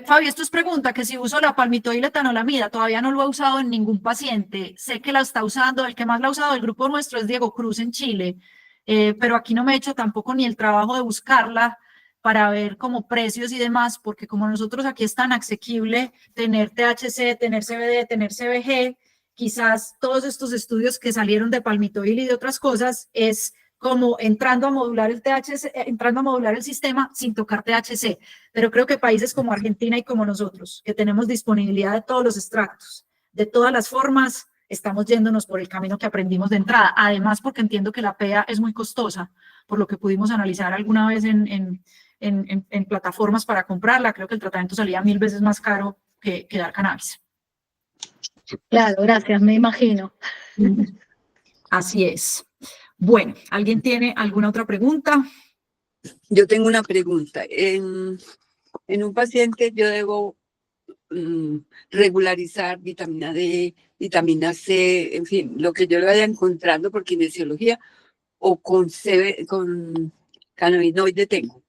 Fabi, esto es pregunta, que si uso la palmitoid y la etanolamida, todavía no lo he usado en ningún paciente. Sé que la está usando, el que más la ha usado del grupo nuestro es Diego Cruz en Chile, pero aquí no me he hecho tampoco ni el trabajo de buscarla. para ver como precios y demás, porque como nosotros aquí es tan asequible tener THC, tener CBD, tener CBG, quizás todos estos estudios que salieron de palmitoil y de otras cosas es como entrando a modular el THC, entrando a modular el sistema sin tocar THC. Pero creo que países como Argentina y como nosotros, que tenemos disponibilidad de todos los extractos, de todas las formas, estamos yéndonos por el camino que aprendimos de entrada. Además, porque entiendo que la PEA es muy costosa, por lo que pudimos analizar alguna vez en plataformas para comprarla. Creo que el tratamiento salía 1000 veces más caro que dar cannabis. Claro, gracias, me imagino. Así es. Bueno, ¿alguien tiene alguna otra pregunta? Yo tengo una pregunta. En un paciente yo debo regularizar vitamina D, vitamina C, en fin, lo que yo le vaya encontrando por kinesiología, o con cannabinoide tengo.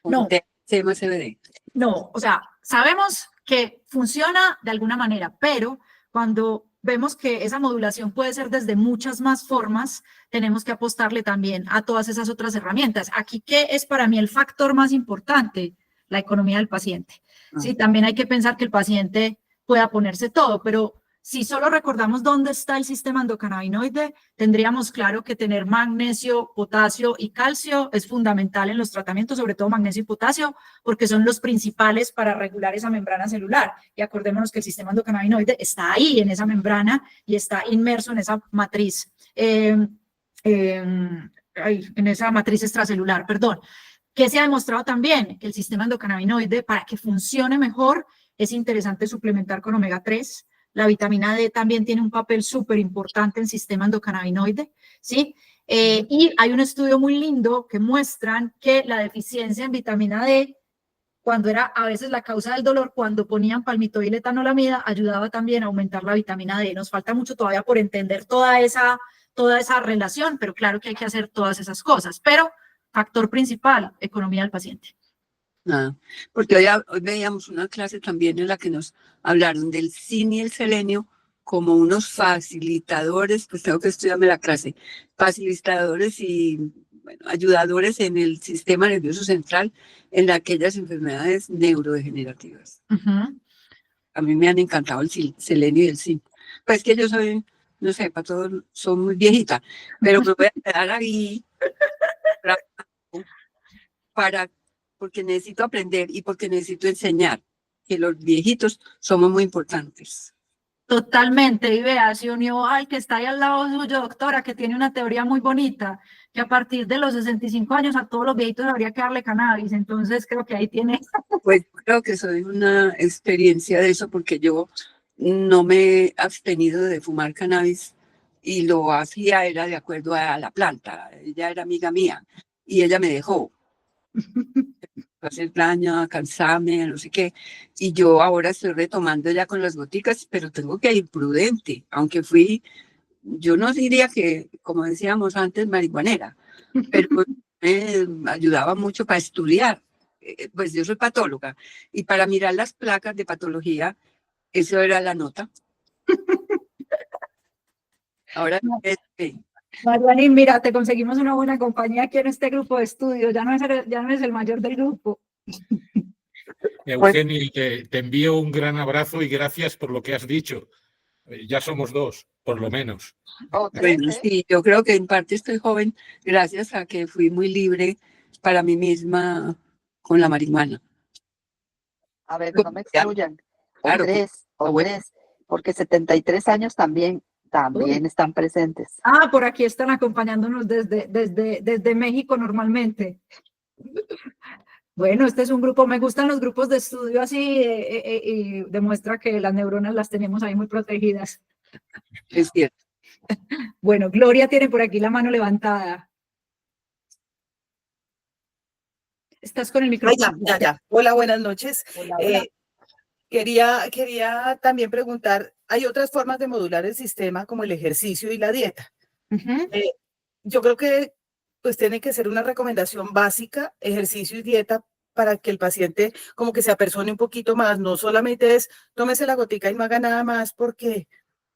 No. THC más CBD. No, o sea, sabemos que funciona de alguna manera, pero cuando vemos que esa modulación puede ser desde muchas más formas, tenemos que apostarle también a todas esas otras herramientas. Aquí, ¿qué es para mí el factor más importante? La economía del paciente. Sí, también hay que pensar que el paciente pueda ponerse todo, pero si solo recordamos dónde está el sistema endocannabinoide, tendríamos claro que tener magnesio, potasio y calcio es fundamental en los tratamientos, sobre todo magnesio y potasio, porque son los principales para regular esa membrana celular. Y acordémonos que el sistema endocannabinoide está ahí en esa membrana y está inmerso en esa matriz, en esa matriz extracelular, perdón. ¿Qué se ha demostrado también? Que el sistema endocannabinoide, para que funcione mejor, es interesante suplementar con omega 3. La vitamina D también tiene un papel súper importante en el sistema endocannabinoide, ¿sí? Y hay un estudio muy lindo que muestran que la deficiencia en vitamina D, cuando era a veces la causa del dolor, cuando ponían palmitoil etanolamida, ayudaba también a aumentar la vitamina D. Nos falta mucho todavía por entender toda esa relación, pero claro que hay que hacer todas esas cosas. Pero factor principal, economía del paciente. Porque hoy veíamos una clase también en la que nos hablaron del zinc y el selenio como unos facilitadores, pues tengo que estudiarme la clase, facilitadores y bueno, ayudadores en el sistema nervioso central en aquellas enfermedades neurodegenerativas. A mí me han encantado el selenio y el zinc. Pues que yo soy, no sé, para todos soy muy viejita, pero me voy a quedar ahí porque necesito aprender y porque necesito enseñar que los viejitos somos muy importantes. Totalmente, y vea, se unió al que está ahí al lado suyo, doctora, que tiene una teoría muy bonita, que a partir de los 65 años a todos los viejitos habría que darle cannabis, entonces creo que ahí tiene. Pues creo que soy una experiencia de eso, porque yo no me he abstenido de fumar cannabis y lo hacía, era de acuerdo a la planta. Ella era amiga mía y ella me dejó. Hacer daño, cansarme, no sé qué. Y yo ahora estoy retomando ya con las goticas, pero tengo que ir prudente, aunque yo no diría que, como decíamos antes, marihuanera, pero me ayudaba mucho para estudiar. Pues yo soy patóloga y para mirar las placas de patología, eso era la nota. Ahora Mariani, mira, te conseguimos una buena compañía aquí en este grupo de estudio, ya no es el mayor del grupo. Eugenia, te envío un gran abrazo y gracias por lo que has dicho. Ya somos dos, por lo menos. Bueno, sí, yo creo que en parte estoy joven gracias a que fui muy libre para mí misma con la marihuana. A ver, no me excluyan. Claro, o tres, porque 73 años también están presentes. Ah, por aquí están acompañándonos desde México normalmente. Bueno, este es un grupo, me gustan los grupos de estudio así y demuestra que las neuronas las tenemos ahí muy protegidas. Es cierto. Bueno, Gloria tiene por aquí la mano levantada. Estás con el micrófono. Ya. Hola, buenas noches. Hola. Quería también preguntar, ¿hay otras formas de modular el sistema como el ejercicio y la dieta? Yo creo que pues tiene que ser una recomendación básica, ejercicio y dieta, para que el paciente como que se apersone un poquito más. No solamente es tómese la gotica y no haga nada más, porque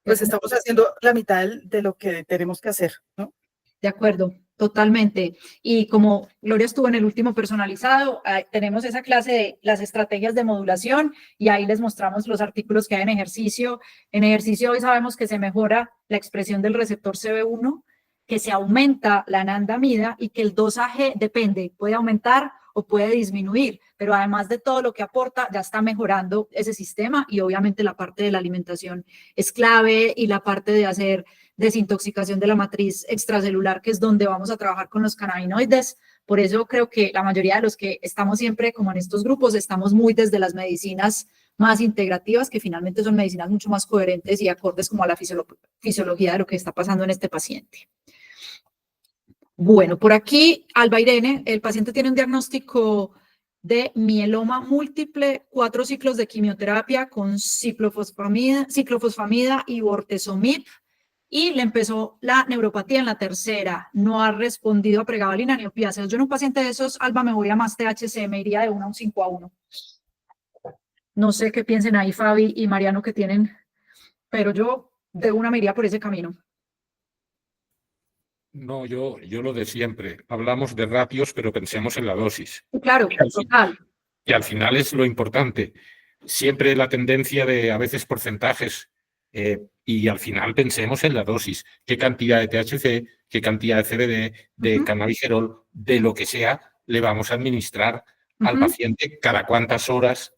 pues estamos haciendo la mitad de lo que tenemos que hacer, ¿no? De acuerdo. Totalmente. Y como Gloria estuvo en el último personalizado, tenemos esa clase de las estrategias de modulación y ahí les mostramos los artículos que hay en ejercicio. En ejercicio hoy sabemos que se mejora la expresión del receptor CB1, que se aumenta la anandamida y que el dosaje depende, puede aumentar o puede disminuir, pero además de todo lo que aporta, ya está mejorando ese sistema y obviamente la parte de la alimentación es clave y la parte de hacer desintoxicación de la matriz extracelular, que es donde vamos a trabajar con los cannabinoides. Por eso creo que la mayoría de los que estamos siempre como en estos grupos, estamos muy desde las medicinas más integrativas, que finalmente son medicinas mucho más coherentes y acordes como a la fisiología de lo que está pasando en este paciente. Bueno, por aquí, Alba Irene, el paciente tiene un diagnóstico de mieloma múltiple, 4 ciclos de quimioterapia con ciclofosfamida y bortezomib, y le empezó la neuropatía en la tercera. No ha respondido a pregabalina ni opiáceos. Yo en un paciente de esos, Alba, me voy a más THC, me iría de 1 a un 5-1. No sé qué piensen ahí Fabi y Mariano que tienen, pero yo de una me iría por ese camino. No, yo lo de siempre. Hablamos de ratios, pero pensemos en la dosis. Claro, total. Y al final es lo importante. Siempre la tendencia de a veces porcentajes y al final pensemos en la dosis. ¿Qué cantidad de THC, qué cantidad de CBD, de cannabigerol, de lo que sea, le vamos a administrar al paciente cada cuántas horas?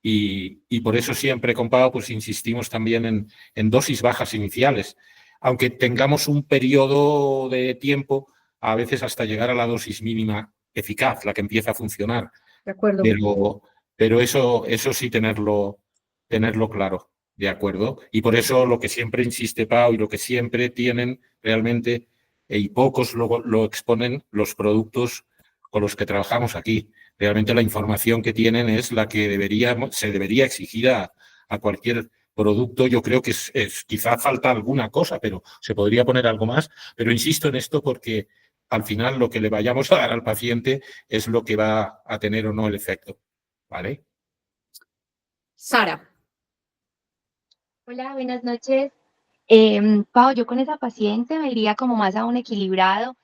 Y por eso siempre con Pau pues insistimos también en dosis bajas iniciales. Aunque tengamos un periodo de tiempo, a veces hasta llegar a la dosis mínima eficaz, la que empieza a funcionar. De acuerdo. Pero eso sí tenerlo claro, ¿de acuerdo? Y por eso lo que siempre insiste Pau y lo que siempre tienen realmente, y pocos lo exponen, los productos con los que trabajamos aquí. Realmente la información que tienen es la que se debería exigir a cualquier producto. Yo creo que quizá falta alguna cosa, pero se podría poner algo más. Pero insisto en esto porque al final lo que le vayamos a dar al paciente es lo que va a tener o no el efecto. ¿Vale? Sara. Hola, buenas noches. Pau, yo con esa paciente me iría como más a un equilibrado.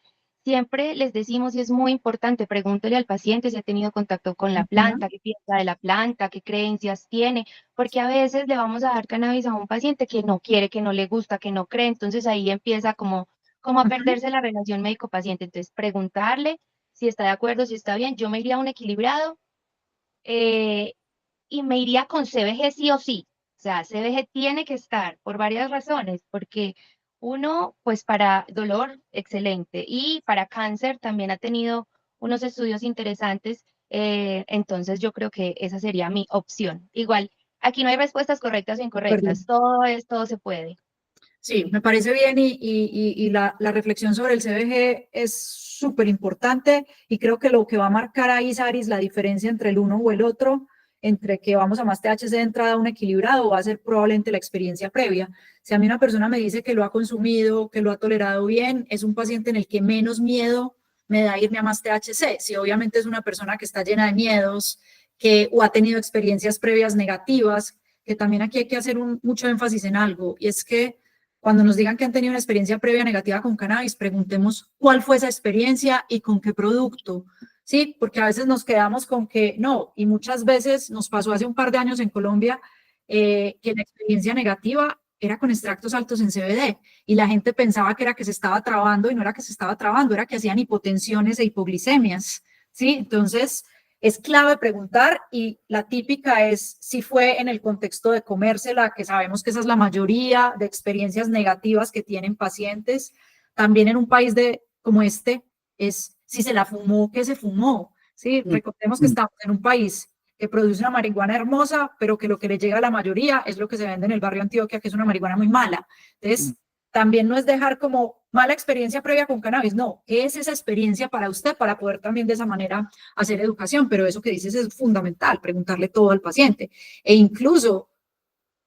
Siempre les decimos, y es muy importante, pregúntele al paciente si ha tenido contacto con la planta, qué piensa de la planta, qué creencias tiene, porque a veces le vamos a dar cannabis a un paciente que no quiere, que no le gusta, que no cree, entonces ahí empieza como a perderse la relación médico-paciente. Entonces, preguntarle si está de acuerdo, si está bien. Yo me iría a un equilibrado y me iría con CBG sí o sí. O sea, CBG tiene que estar por varias razones, porque uno, pues para dolor, excelente, y para cáncer también ha tenido unos estudios interesantes, entonces yo creo que esa sería mi opción. Igual, aquí no hay respuestas correctas o incorrectas, todo se puede. Sí, me parece bien y la reflexión sobre el CBG es súper importante y creo que lo que va a marcar ahí, Saris, la diferencia entre el uno o el otro, entre que vamos a más THC de entrada a un equilibrado, va a ser probablemente la experiencia previa. Si a mí una persona me dice que lo ha consumido, que lo ha tolerado bien, es un paciente en el que menos miedo me da irme a más THC. Si obviamente es una persona que está llena de miedos, o ha tenido experiencias previas negativas, que también aquí hay que hacer mucho énfasis en algo, y es que cuando nos digan que han tenido una experiencia previa negativa con cannabis, preguntemos cuál fue esa experiencia y con qué producto. Sí, porque a veces nos quedamos con que no, y muchas veces nos pasó hace un par de años en Colombia que la experiencia negativa era con extractos altos en CBD y la gente pensaba que era que se estaba trabando y no era que se estaba trabando, era que hacían hipotensiones e hipoglicemias. Sí, entonces es clave preguntar y la típica es si fue en el contexto de comérsela, que sabemos que esa es la mayoría de experiencias negativas que tienen pacientes. También en un país como este es si se la fumó, ¿qué se fumó? Sí, recordemos que estamos en un país que produce una marihuana hermosa, pero que lo que le llega a la mayoría es lo que se vende en el barrio Antioquia, que es una marihuana muy mala. Entonces, también no es dejar como mala experiencia previa con cannabis, no, ¿qué es esa experiencia para usted para poder también de esa manera hacer educación? Pero eso que dices es fundamental, preguntarle todo al paciente. E incluso,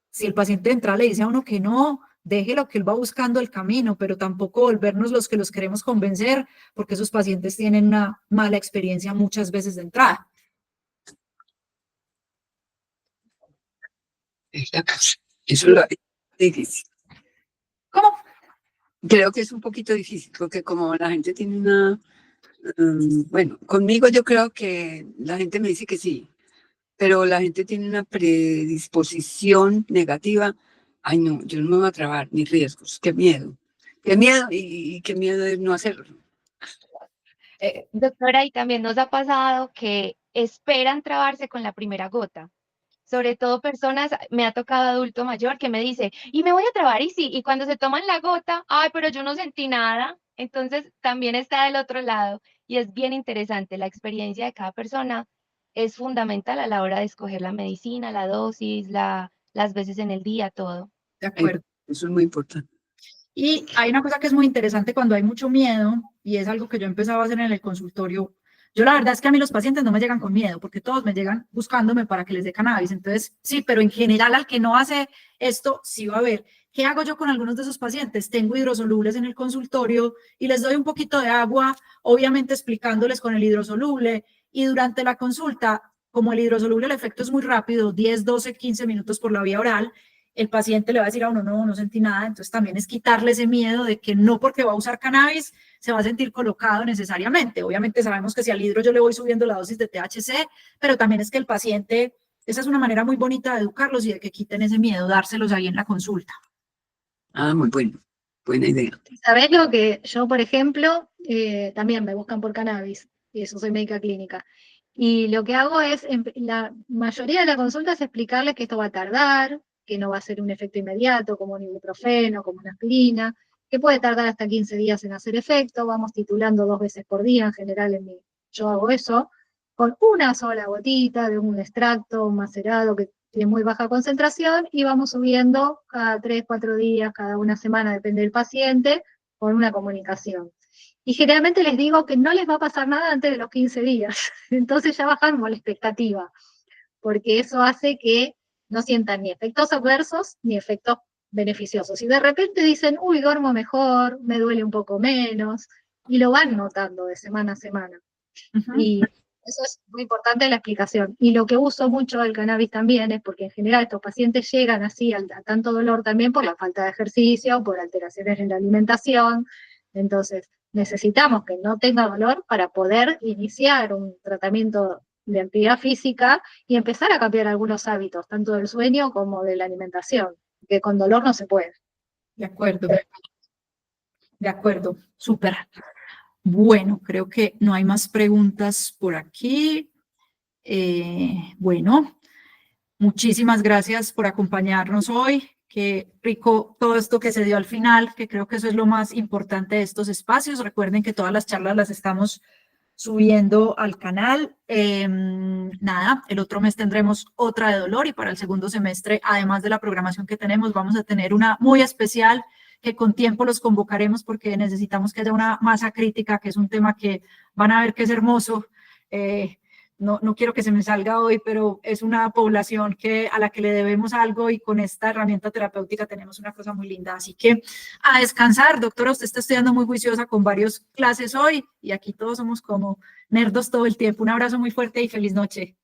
si el paciente de entrada le dice a uno que no, déjelo que él va buscando el camino, pero tampoco volvernos los que los queremos convencer, porque esos pacientes tienen una mala experiencia muchas veces de entrada. Eso es lo difícil. ¿Cómo? Creo que es un poquito difícil porque como la gente tiene una, bueno, conmigo yo creo que la gente me dice que sí, pero la gente tiene una predisposición negativa. Ay, no, yo no me voy a trabar, ni riesgos, qué miedo y qué miedo de no hacerlo. Doctora, y también nos ha pasado que esperan trabarse con la primera gota. Sobre todo personas, me ha tocado adulto mayor que me dice, y me voy a trabar, y sí, y cuando se toman la gota, ay, pero yo no sentí nada. Entonces también está del otro lado y es bien interesante. La experiencia de cada persona es fundamental a la hora de escoger la medicina, la dosis, las veces en el día, todo. De acuerdo. Eso es muy importante. Y hay una cosa que es muy interesante cuando hay mucho miedo, y es algo que yo empezaba a hacer en el consultorio. Yo la verdad es que a mí los pacientes no me llegan con miedo, porque todos me llegan buscándome para que les dé cannabis. Entonces, sí, pero en general al que no hace esto, sí va a ver. ¿Qué hago yo con algunos de esos pacientes? Tengo hidrosolubles en el consultorio y les doy un poquito de agua, obviamente explicándoles con el hidrosoluble. Y durante la consulta, como el hidrosoluble, el efecto es muy rápido, 10, 12, 15 minutos por la vía oral, el paciente le va a decir a uno, no sentí nada. Entonces también es quitarle ese miedo de que no porque va a usar cannabis se va a sentir colocado necesariamente. Obviamente sabemos que si al hidro yo le voy subiendo la dosis de THC, pero también es que el paciente, esa es una manera muy bonita de educarlos y de que quiten ese miedo, dárselos ahí en la consulta. Ah, muy bueno, buena idea. ¿Sabés lo que yo, por ejemplo, también me buscan por cannabis, y eso soy médica clínica? Y lo que hago es, la mayoría de la consulta es explicarles que esto va a tardar, que no va a ser un efecto inmediato, como un ibuprofeno, como una aspirina, que puede tardar hasta 15 días en hacer efecto. Vamos titulando 2 veces por día, en general yo hago eso, con una sola gotita de un extracto macerado que tiene muy baja concentración, y vamos subiendo cada 3, 4 días, cada una semana, depende del paciente, con una comunicación. Y generalmente les digo que no les va a pasar nada antes de los 15 días. Entonces ya bajamos la expectativa, porque eso hace que no sientan ni efectos adversos ni efectos beneficiosos. Y de repente dicen, uy, duermo mejor, me duele un poco menos, y lo van notando de semana a semana. Y eso es muy importante la explicación. Y lo que uso mucho del cannabis también es porque en general estos pacientes llegan así a tanto dolor también por la falta de ejercicio, por alteraciones en la alimentación. Entonces, necesitamos que no tenga dolor para poder iniciar un tratamiento de actividad física y empezar a cambiar algunos hábitos, tanto del sueño como de la alimentación, que con dolor no se puede. De acuerdo. De acuerdo, súper. Bueno, creo que no hay más preguntas por aquí. Bueno, muchísimas gracias por acompañarnos hoy. Qué rico todo esto que se dio al final, que creo que eso es lo más importante de estos espacios. Recuerden que todas las charlas las estamos subiendo al canal. Nada, el otro mes tendremos otra de dolor y para el segundo semestre, además de la programación que tenemos, vamos a tener una muy especial que con tiempo los convocaremos porque necesitamos que haya una masa crítica, que es un tema que van a ver que es hermoso. No quiero que se me salga hoy, pero es una población a la que le debemos algo y con esta herramienta terapéutica tenemos una cosa muy linda. Así que a descansar, doctora, usted está estudiando muy juiciosa con varias clases hoy y aquí todos somos como nerdos todo el tiempo. Un abrazo muy fuerte y feliz noche.